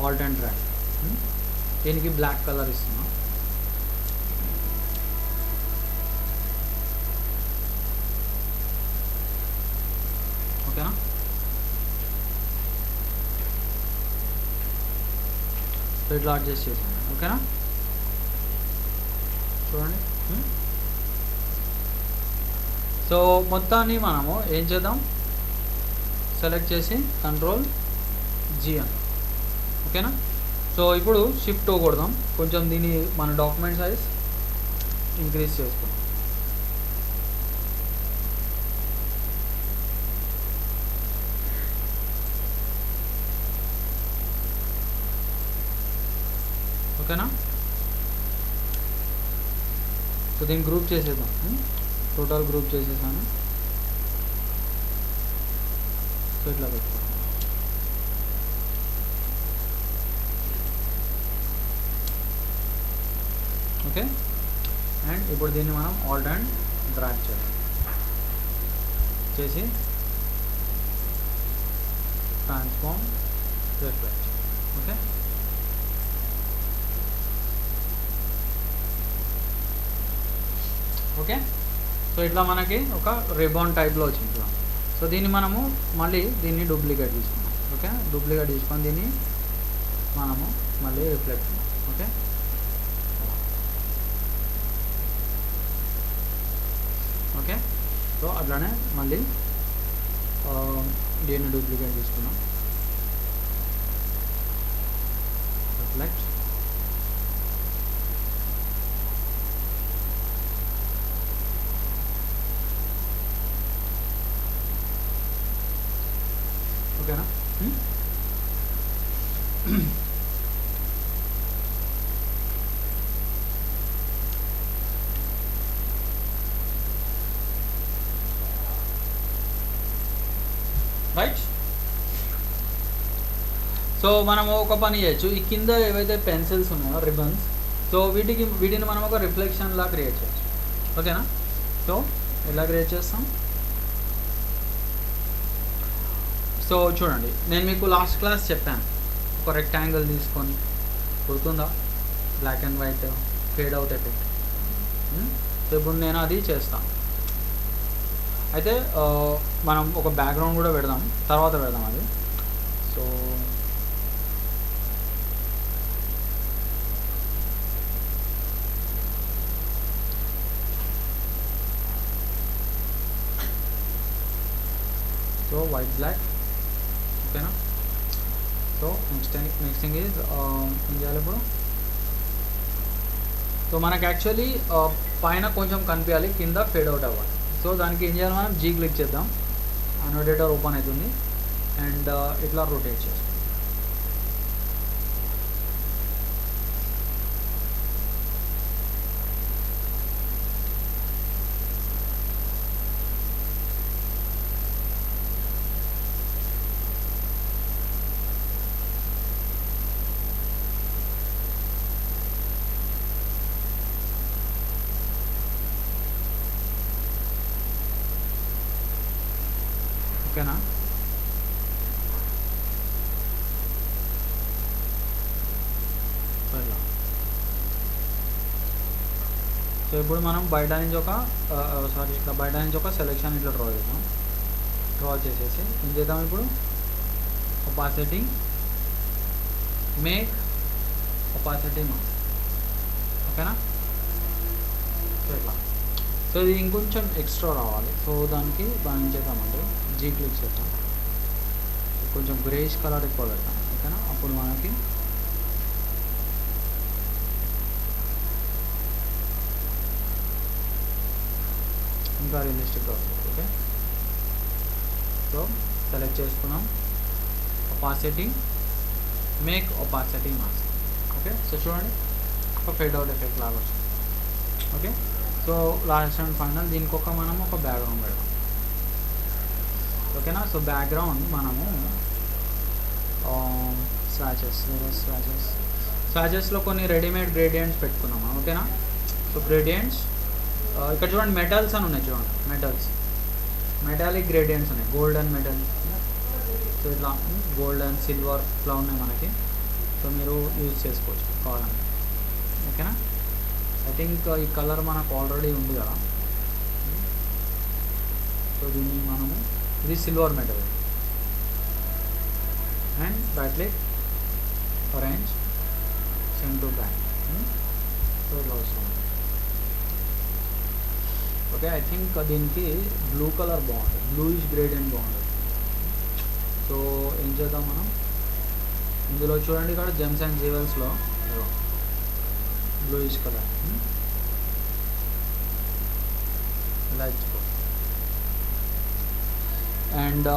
Alt and drag. దీనికి బ్లాక్ కలర్ ఇస్తున్నాం. ఓకేనా? సో ఇట్లా అడ్జస్ట్ చేసాను. ఓకేనా? చూడండి. సో మొత్తాన్ని మనము ఏం చేద్దాం, సెలెక్ట్ చేసి కంట్రోల్ జీ అని. ఓకేనా? సో ఇప్పుడు షిఫ్ట్ కొడదాం, కొంచెం దీన్ని మన డాక్యుమెంట్ సైజ్ ఇంక్రీజ్ చేసుకుందాం. ఓకేనా? సో దీన్ని గ్రూప్ చేసేద్దాం, టోటల్ గ్రూప్ చేసేసాను. సో ఇట్లా పెట్టుకుంటాం. ఓకే, అండ్ ఇప్పుడు దీన్ని మనం ఆల్ట్ అండ్ డ్రాగ్ చేసి transform reflect. Okay, okay. So ఇట్లా మనకి ఒక రిబాన్ టైప్లో వచ్చింది. సో దీన్ని మనము మళ్ళీ దీన్ని డూప్లికేట్ తీసుకున్నాం. ఓకే, డూప్లికేట్ తీసుకొని దీన్ని మనము మళ్ళీ రిఫ్లెక్ట్. Okay, okay. సో అట్లానే మళ్ళీ దీన్ని డూప్లికేట్ తీసుకున్నాం, రిఫ్లెక్ట్. ఓకేనా? రైట్. సో మనము ఒక పని చేయొచ్చు, ఈ కింద ఏవైతే పెన్సిల్స్ ఉన్నాయో రిబన్స్, సో వీటిని మనం ఒక రిఫ్లెక్షన్ లా క్రియేట్ చేయొచ్చు. ఓకేనా. సో ఎలా క్రియేట్ చేస్తాం, సో చూడండి నేను మీకు లాస్ట్ క్లాస్ చెప్పాను ఒక రెక్టాంగిల్ తీసుకొని, గుర్తుందా, black and white fade out effect. So ఇప్పుడు నేను అది చేస్తాను. అయితే మనం ఒక బ్యాక్గ్రౌండ్ కూడా పెడదాం, తర్వాత పెడదాం అది. సో వైట్ బ్లాక్, ఓకేనా. సో నెక్స్ట్ థింగ్ ఈజ్ ఏం చేయాలి ఇప్పుడు. సో మనకు యాక్చువల్లీ పైన కొంచెం కనిపించాలి, కింద ఫేడ్ అవుట్ అవ్వాలి. సో దానికి ఏం చేయాలి, మనం జీ క్లిక్ చేద్దాం, అనోటేటర్ ఓపెన్ అవుతుంది అండ్ ఇట్లా రొటేట్ చేస్తాం. ఓకేనా. సో ఇప్పుడు మనం బయట నుంచి ఒక ఇట్లా బయట నుంచి ఒక సెలెక్షన్ ఇట్లా డ్రా చేసేసి ఏం చేద్దాం ఇప్పుడు, ఒపాసిటీ మేక్ ఒపాసిటీ మాస్క్, ఓకేనా. సో ఇట్లా, సో ఇది ఇంకొంచెం ఎక్స్ట్రా రావాలి. సో దానికి మనం ఏం చేద్దామంటే జీ క్లిక్ చేద్దాం, కొంచెం గ్రేష్ కలర్ ఎక్కువ పెడతాం, ఓకేనా. అప్పుడు మనకి ఇంకా రియలిస్టిక్గా వస్తుంది. ఓకే, సో సెలెక్ట్ చేసుకున్నాం, opacity make opacity mask. Okay, so చూడండి ఒక ఫేడ్ అవుట్ ఎఫెక్ట్ లాగా వచ్చింది. Okay, so last and final దీనికి మనం ఒక బ్యాక్గ్రౌండ్ పెడతాం, ఓకేనా. సో బ్యాక్గ్రౌండ్ మనము స్వాచెస్లో కొన్ని రెడీమేడ్ గ్రేడియంట్స్ పెట్టుకున్నాము, ఓకేనా. సో గ్రేడియంట్స్ ఇక్కడ చూడండి, మెటల్స్ అని ఉన్నాయి, చూడండి మెటాలిక్ గ్రేడియంట్స్ ఉన్నాయి, గోల్డెన్ మెటల్. సో ఇట్లా గోల్డెన్ సిల్వర్ ఇట్లా ఉన్నాయి మనకి. సో మీరు యూజ్ చేసుకోవచ్చు కావాలంటే, ఓకేనా. ఐ థింక్ ఈ కలర్ మనకు ఆల్రెడీ ఉంది కదా. సో దీన్ని మనము, ఇది silver metal and right click orange send to back. So ఇట్లా వస్తుంది. ఓకే, ఐ థింక్ దీనికి బ్లూ కలర్ బాగుంటుంది, బ్లూయిష్ గ్రేడియంట్ బాగుంటుంది. సో ఏం చేద్దాం మనం, ఇందులో చూడండి ఇక్కడ జెమ్స్ అండ్ జ్యువెల్స్లో బ్లూయిష్ కలర్ ఇలా ఇచ్చుకో. అండ్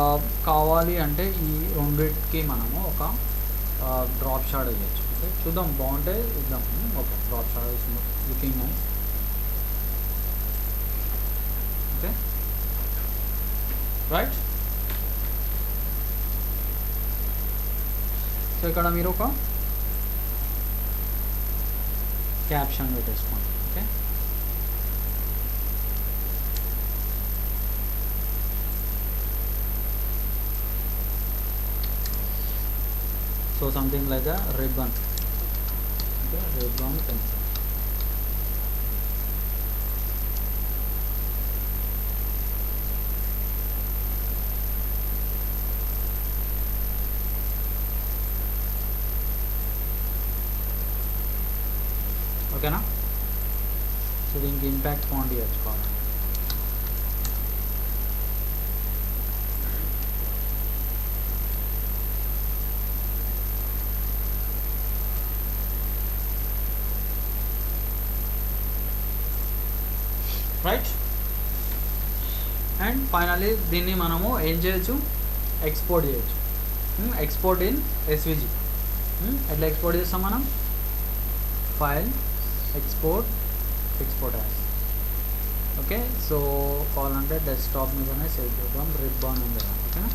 కావాలి అంటే ఈ రెండింటికి మనము ఒక డ్రాప్ షాడో చేయొచ్చు. ఓకే, చూద్దాం బాగుంటే ఇద్దాం. Okay, drop shadow looking nice. Okay, right. So ఇక్కడ మీరు ఒక క్యాప్షన్ పెట్టేసుకోండి. Okay, so something like a ribbon. Okay, ribbon pencil. ఓకేనా. సో దీనికి ఇంపాక్ట్ ఫాంట్ ఇచ్చుకోవాలి. రైట్. అండ్ ఫైనలీ దీన్ని మనము ఏం చేయొచ్చు, ఎక్స్పోర్ట్ చేయొచ్చు. Export in SVG. ఎట్లా ఎక్స్పోర్ట్ చేస్తాం మనం, file export as. Okay, so కావాలంటే డెస్క్టాప్ మీదనే సేవ్ చేద్దాం, రిబ్బన్ ఉంది కదా. ఓకేనా.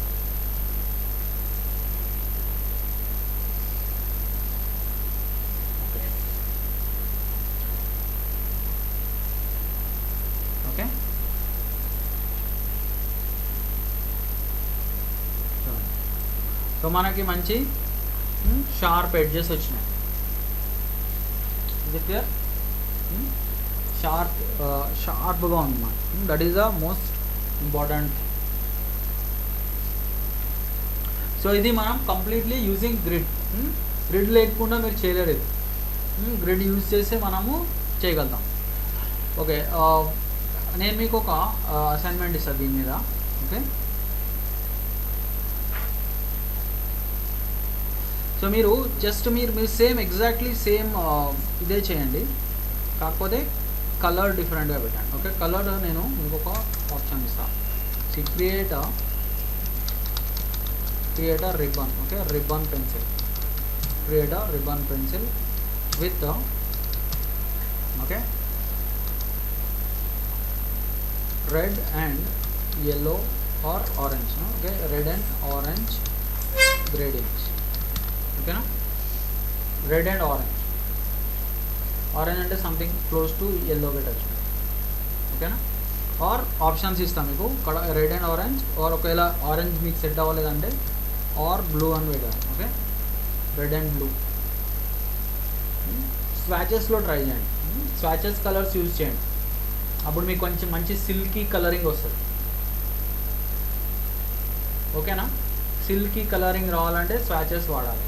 సో మనకి మంచి షార్ప్ ఎడ్జెస్ వచ్చినాయి. ఇది క్లియర్, షార్ప్గా ఉంది మనకి. That is the most important. So ఇది మనం కంప్లీట్లీ యూజింగ్ గ్రిడ్. గ్రిడ్ లేకుండా మీరు చేయలేరు. ఇది గ్రిడ్ యూజ్ చేస్తే మనము చేయగలుగుతాం. ఓకే, నేను మీకు ఒక అసైన్మెంట్ ఇస్తాను దీని మీద. ఓకే, సో మీరు జస్ట్ మీరు సేమ్ ఎగ్జాక్ట్లీ సేమ్ ఇదే చేయండి, కాకపోతే కలర్ డిఫరెంట్గా పెట్టండి. ఓకే, కలర్ నేను మీకు ఒక ఆప్షన్ ఇస్తాను. Create a ribbon. Okay, ribbon pencil. Create a ribbon pencil with okay, red and yellow or orange. No? Okay, red and orange gradients. Okay, no? Red and orange. Orange అంటే something close to yellow గా touch. ఓకేనా? Or options ఇస్తాం మీకు, red and orange, or ఒకవేళ orange మీకు set అవ్వలేదంటే or blue అని పెట్టాను. Okay, red and blue. స్వాచెస్లో ట్రై చేయండి, స్వాచెస్ కలర్స్ యూజ్ చేయండి, అప్పుడు మీకు కొంచెం మంచి సిల్కీ కలరింగ్ వస్తుంది. ఓకేనా, సిల్కీ కలరింగ్ రావాలంటే స్వాచెస్ వాడాలి.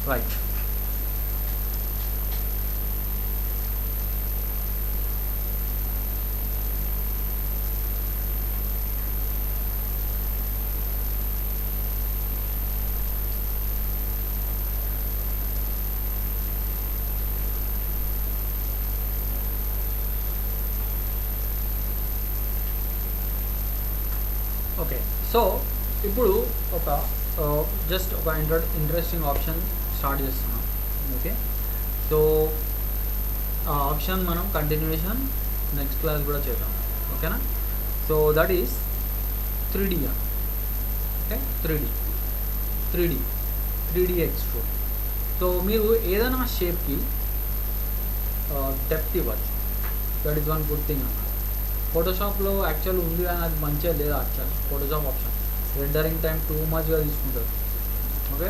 Right. ఓకే, సో ఇప్పుడు ఒక జస్ట్ ఒక ఇంట్రెస్టింగ్ ఆప్షన్ స్టార్ట్ చేస్తున్నాం. ఓకే, సో ఆ ఆప్షన్ మనం కంటిన్యూషన్ నెక్స్ట్ క్లాస్ కూడా చేద్దాం. ఓకేనా, so that is 3D. Okay, 3D extrude. So మీరు ఏదైనా షేప్కి డెప్త్ ఇవ్వచ్చు. That is one good thing అన్నమాట. ఫోటోషాప్లో యాక్చువల్ ఉంది కానీ అది మంచిగా లేదు. Actual Photoshop option rendering time too మచ్గా తీసుకుంటుంది. ఓకే,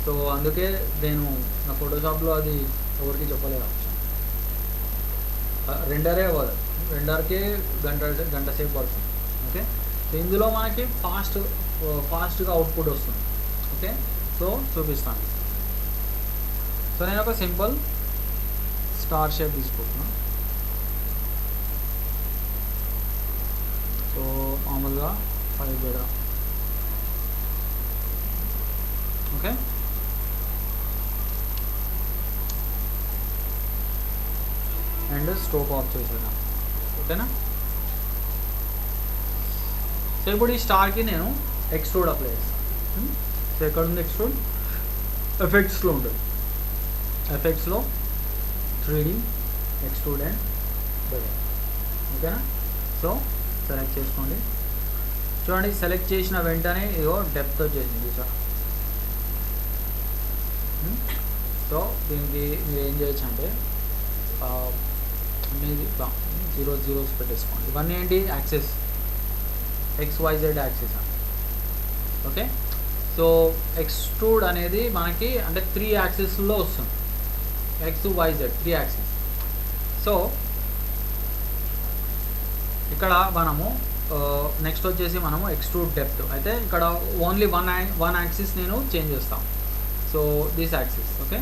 సో అందుకే నేను నా ఫోటోషాప్లో అది ఎవరికి చెప్పలేదు. ఆప్షన్ రెండరే అవ్వదు, రెండర్కే గంట సేపు పడుతుంది. ఓకే, సో ఇందులో మనకి ఫాస్ట్గా అవుట్పుట్ వస్తుంది. ఓకే, సో చూపిస్తాను. సో నేను ఒక సింపుల్ స్టార్ షేప్ తీసుకుంటున్నాను. సో మామూలుగా 5 చేయడం. ఓకే, అండ్ స్ట్రోక్ ఆఫ్ చేసేద్దాం. ఓకేనా, సో ఇప్పుడు ఈ స్టార్కి నేను ఎక్స్ట్రూడ్ అప్లై చేస్తాను. సో ఎక్కడ ఉంది ఎక్స్ట్రూడ్? ఎఫెక్ట్స్లో ఉంటుంది. ఎఫెక్ట్స్లో 3D ఎక్స్ట్రూడ్ అండ్ బెటర్. ఓకేనా, సో సెలెక్ట్ చేసుకోండి. చూడండి, సెలెక్ట్ చేసిన వెంటనే ఇదో డెప్త్ వచ్చేసింది సార్. సో దీనికి మీరు ఏం చేయొచ్చు అంటే మీది 0 0s పెట్టేసుకోండి. ఇవన్నీ ఏంటి? Access, XYZ access. Okay, so extrude అనేది మనకి అంటే 3 యాక్సెస్లో వస్తుంది. XYZ 3 access. సో ఇక్కడ మనము నెక్స్ట్ వచ్చేసి మనము ఎక్స్ట్రూడ్ డెప్త్ అయితే ఇక్కడ ఓన్లీ వన్ యాక్సిస్ నేను చేంజ్ చేస్తాను. So this axis. Okay,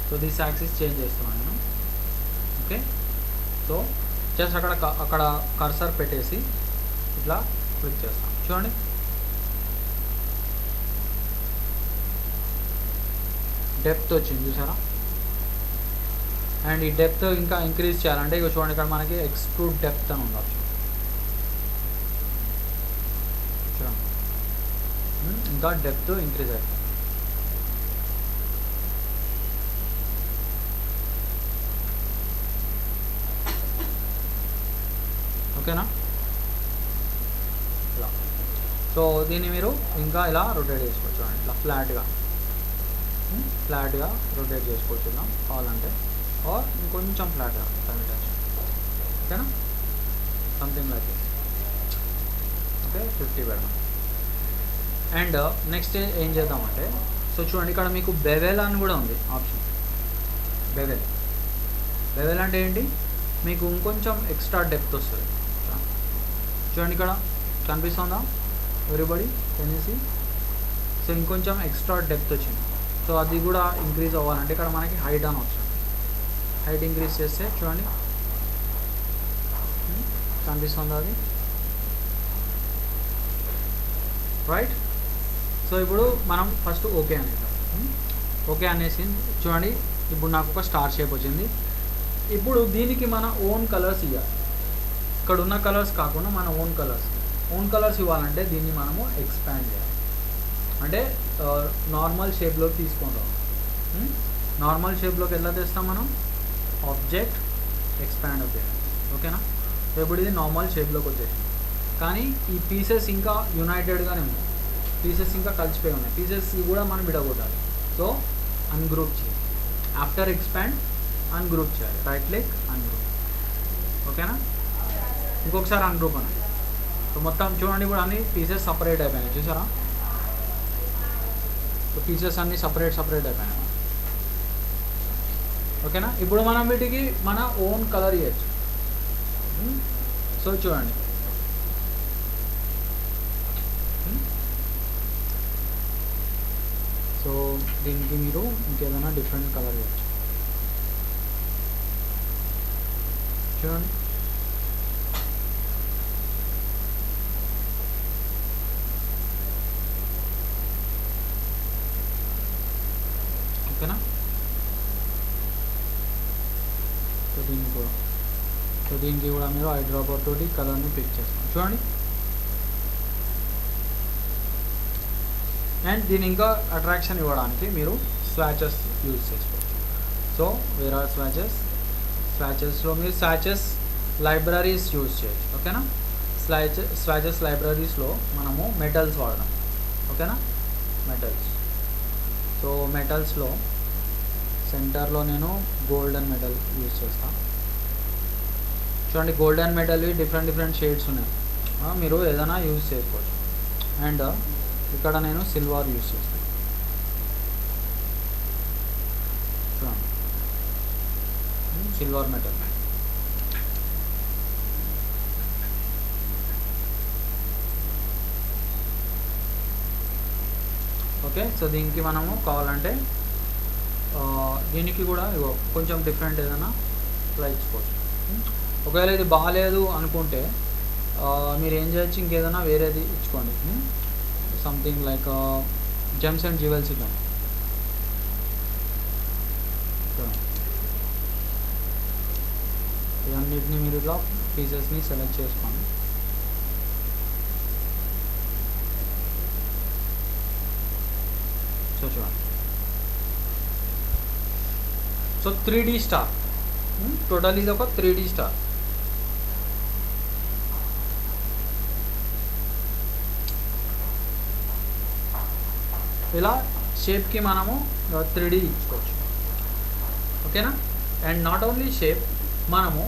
so this axis change చేస్తున్నాను నేను. ఓకే, సో జస్ట్ అక్కడ కర్సర్ పెట్టేసి ఇట్లా క్లిక్ చేస్తాం. చూడండి, డెప్త్ వచ్చింది చూసారా. అండ్ ఈ డెప్త్ ఇంకా ఇంక్రీజ్ చేయాలంటే ఇక చూడండి, ఇక్కడ మనకి ఎక్స్ట్రూడ్ డెప్త్ అని ఉండొచ్చు. చూడండి, ఇంకా డెప్త్ ఇంక్రీజ్ అవుతుంది. ఓకేనా. ఇలా సో దీన్ని మీరు ఇంకా ఇలా రొటేట్ చేసుకోవచ్చు, ఇట్లా ఫ్లాట్గా రొటేట్ చేసుకోవచ్చు ఇలా కావాలంటే, ఆర్ ఇంకొంచెం ఫ్లాట్గా టచ్, ఓకేనా, సంథింగ్ లైక్ దిస్. ఓకే 50 పెడదాం. అండ్ నెక్స్ట్ ఏం చేద్దామంటే, సో చూడండి ఇక్కడ మీకు బెవెల్ అని కూడా ఉంది ఆప్షన్. బెవెల్ అంటే ఏంటి, మీకు ఇంకొంచెం ఎక్స్ట్రా డెప్త్ వస్తుంది. చూడండి ఇక్కడ కనిపిస్తుందా ఎవ్రీబడి, కెన్. సో ఇంకొంచెం ఎక్స్ట్రా డెప్త్ వచ్చింది. సో అది కూడా ఇంక్రీజ్ అవ్వాలంటే ఇక్కడ మనకి హైట్ అని వస్తుంది. హైట్ ఇంక్రీజ్ చేస్తే చూడండి కనిపిస్తుందా అది, రైట్. సో ఇప్పుడు మనం ఫస్ట్ ఓకే అనేసాం. ఓకే అనేసి చూడండి ఇప్పుడు నాకు ఒక స్టార్ షేప్ వచ్చింది. ఇప్పుడు దీనికి మన ఓన్ కలర్స్ ఇవ్వాలి. ఇక్కడ ఉన్న కలర్స్ కాకుండా మన ఓన్ కలర్స్ ఇవ్వాలంటే దీన్ని మనము ఎక్స్పాండ్ చేయాలి. అంటే నార్మల్ షేప్లోకి తీసుకుంటాం. నార్మల్ షేప్లోకి ఎలా తెస్తాం మనం, ఆబ్జెక్ట్ ఎక్స్పాండ్ అవుతాయి, ఓకేనా. ఇప్పుడు ఇది నార్మల్ షేప్లోకి వచ్చేసింది. కానీ ఈ పీసెస్ ఇంకా యునైటెడ్గానే ఉన్నాయి, పీసెస్ ఇంకా కలిసిపోయి ఉన్నాయి. పీసెస్ కూడా మనం విడగొట్టాలి. సో అన్గ్రూప్ చేయాలి. ఆఫ్టర్ ఎక్స్పాండ్ అన్గ్రూప్ చేయాలి. రైట్ క్లిక్ అన్గ్రూప్, ఓకేనా. ఇంకొకసారి అన్గ్రూప్ అన్నది. సో మొత్తం చూడండి ఇప్పుడు అన్ని పీసెస్ సపరేట్ అయిపోయినాయి, చూసారా. సో పీసెస్ అన్నీ సపరేట్ అయిపోయినాయి, ఓకేనా. ఇప్పుడు మనం వీటికి మన ఓన్ కలర్ ఇవ్వచ్చు. సో చూడండి సో దీనికి మీరు ఇంకేదైనా డిఫరెంట్ కలర్ ఇవ్వచ్చు. చూడండి ఓకేనా. సో దీనికి కూడా మీరు ఐడ్రాపర్ తోటి కలర్ని పిక్ చేస్తాం, చూడండి. అండ్ దీని ఇంకా అట్రాక్షన్ ఇవ్వడానికి మీరు స్వాచెస్ యూజ్ చేసుకోవచ్చు. సో వేరే స్వాచెస్లో మీరు స్వాచెస్ లైబ్రరీస్ యూజ్ చేయొచ్చు, ఓకేనా. స్వాచెస్ లైబ్రరీస్లో మనము మెటల్స్ వాడదాం, ఓకేనా. సో మెటల్స్లో సెంటర్లో నేను గోల్డెన్ మెటల్ యూజ్ చేస్తాను. చూడండి గోల్డెన్ మెటల్వి డిఫరెంట్ షేడ్స్ ఉన్నాయి, మీరు ఏదైనా యూజ్ చేసుకోవచ్చు. అండ్ ఇక్కడ నేను సిల్వర్ యూజ్ చేస్తాను. చూడండి సిల్వర్ మెటల్. ఓకే సో దీనికి మనము కావాలంటే దీనికి కూడా ఇగో కొంచెం డిఫరెంట్ ఏదైనా అప్లై ఇచ్చుకోవచ్చు. ఒకవేళ ఇది బాగాలేదు అనుకుంటే మీరు ఏం చేయొచ్చు, ఇంకేదైనా వేరేది ఇచ్చుకోండి. Something like gems and jewels ఇద్దాం. ఇవన్నిటిని మీరు ఇలా పీసెస్ని సెలెక్ట్ చేసుకోండి. సో చూడండి సో 3D స్టార్, టోటల్ ఇది ఒక 3D స్టార్. ఇలా షేప్కి మనము 3D ఇచ్చుకోవచ్చు, ఓకేనా. అండ్ నాట్ ఓన్లీ షేప్, మనము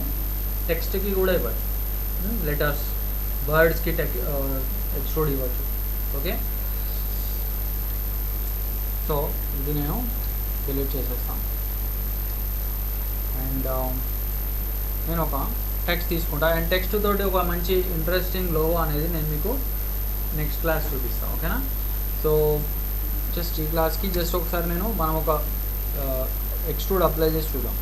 టెక్స్ట్కి కూడా ఇవ్వచ్చు. లెటర్స్ వర్డ్స్కి ఎక్స్ట్రూడ్ ఇవ్వచ్చు, ఓకే. సో ఇది నేను డిలీట్ చేసేస్తాను. అండ్ నేను ఒక టెక్స్ట్ తీసుకుంటా. అండ్ టెక్స్ట్ తోటి ఒక మంచి ఇంట్రెస్టింగ్ లోగో అనేది నేను మీకు నెక్స్ట్ క్లాస్ చూపిస్తాను, ఓకేనా. సో జస్ట్ ఈ క్లాస్కి జస్ట్ ఒకసారి మనం ఒక ఎక్స్ట్రూడ్ అప్లై చేసి చూద్దాం.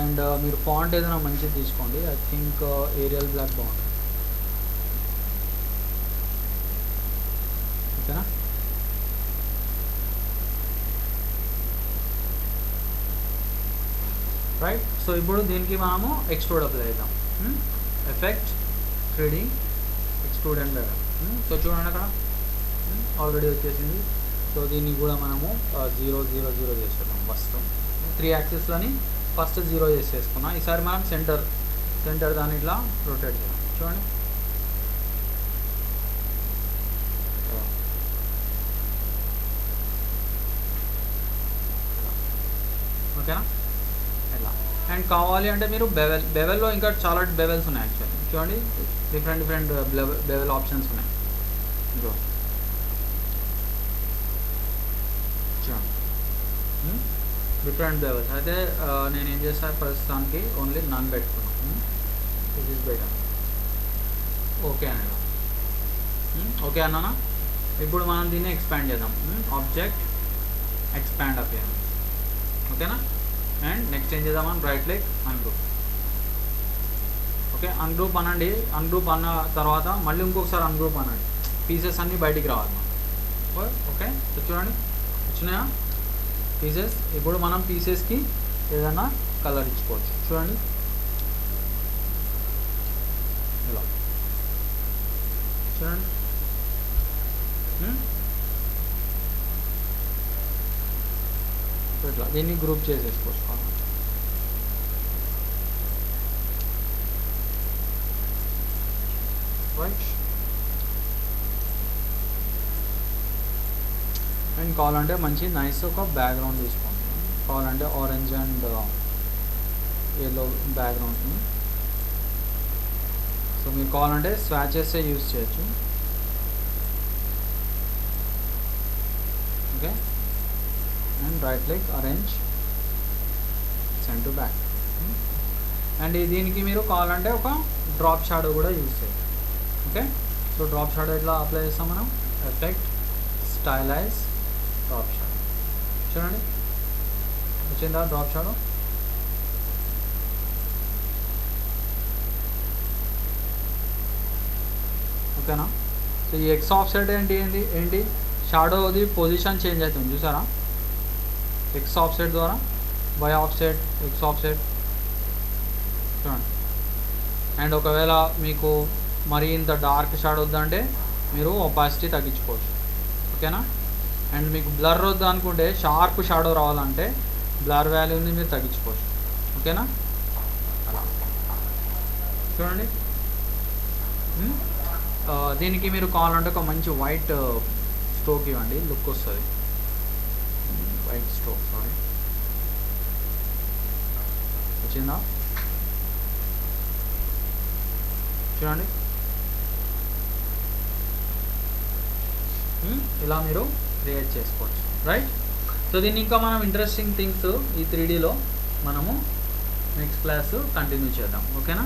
అండ్ మీరు ఫాంట్ ఏదైనా మంచిది తీసుకోండి. ఐ థింక్ ఏరియల్ బ్లాక్ బాగుంటుంది, ఓకేనా. రైట్. సో ఇప్పుడు దీనికి మనము ఎక్స్ట్రూడ్ అప్లై చేద్దాం. Effect 3D extrude and letter. So చూడండి అక్కడ ఆల్రెడీ వచ్చేసింది. సో దీన్ని కూడా మనము 0 0 0 చేసేద్దాం. ఫస్ట్ 3 యాక్సిస్లని ఫస్ట్ 0 చేసేసుకున్నాం. ఈసారి మనం సెంటర్ దాన్ని ఇట్లా రొటేట్ చేద్దాం. చూడండి, ఓకేనా ఇట్లా. అండ్ కావాలి అంటే మీరు బెవెల్లో ఇంకా చాలా బెవెల్స్ ఉన్నాయి యాక్చువల్లీ. చూడండి, డిఫరెంట్ బెవెల్ ఆప్షన్స్ ఉన్నాయి. ఇంకో చూడండి, డిఫరెంట్ బెవెల్స్. అయితే నేను ఏం చేస్తాను, ప్రస్తుతానికి ఓన్లీ నన్ పెట్టుకున్నాను. This is better. ఓకే అన్న, ఓకే అన్నానా. ఇప్పుడు మనం దీన్ని ఎక్స్పాండ్ చేద్దాం. ఆబ్జెక్ట్ ఎక్స్పాండ్ అపియర్, ఓకేనా. అండ్ నెక్స్ట్ ఏం చేద్దాం, మనం right click ungroup. Okay, ungroup అనండి. అన్గ్రూప్ అన్న తర్వాత మళ్ళీ ఇంకొకసారి అన్గ్రూప్ అనండి. పీసెస్ అన్నీ బయటికి రావాలి. ఓకే, చూడండి వచ్చినాయా పీసెస్. ఇప్పుడు మనం పీసెస్కి ఏదైనా కలర్ ఇచ్చుకోవచ్చు. చూడండి ఇలా, చూడండి ఇట్లా దీన్ని గ్రూప్ చేసేసుకోవచ్చు. రైట్. అండ్ కావాలంటే మంచి నైస్ ఒక బ్యాక్గ్రౌండ్ తీసుకోండి. కావాలంటే orange and yellow background. So మీరు కావాలంటే స్వాచెస్ యూజ్ చేయొచ్చు. Okay, and right click arrange, send to back. And దీనికి మీరు కావాలంటే ఒక డ్రాప్ షాడో కూడా యూజ్ చేయొచ్చు. ఓకే, సో డ్రాప్ షాడో ఎట్లా అప్లై చేస్తాం మనం, ఎఫెక్ట్, స్టైలైజ్, డ్రాప్ షాడో. చూడండి వచ్చిందా డ్రాప్ షాడో. ఓకేనా. సో ఈ ఎక్స్ ఆఫ్సెట్ ఏంటి షాడోది పొజిషన్ చేంజ్ అవుతుంది చూసారా, ఎక్స్ ఆఫ్సెట్ ద్వారా. వై ఆఫ్సెట్, ఎక్స్ ఆఫ్సెట్ చూడండి. అండ్ ఒకవేళ మీకు మరి ఇంత డార్క్ షాడో వద్దంటే మీరు ఒపాసిటీ తగ్గించుకోవచ్చు. ఓకేనా. అండ్ మీకు బ్లర్ వద్దు అనుకుంటే, షార్ప్ షాడో రావాలంటే బ్లర్ వాల్యూని మీరు తగ్గించుకోవచ్చు. ఓకేనా, అలా చూడండి. దీనికి మీరు కావాలంటే ఒక మంచి వైట్ స్ట్రోక్ ఇవ్వండి, లుక్ వస్తుంది. వైట్ స్ట్రోక్, సారీ, వచ్చిందా చూడండి. ఇలా మీరు క్రియేట్ చేసుకోవచ్చు. రైట్. సో దీన్ని ఇంకా మనం ఇంట్రెస్టింగ్ థింగ్స్ ఈ 3Dలో మనము నెక్స్ట్ క్లాస్ కంటిన్యూ చేద్దాం. ఓకేనా.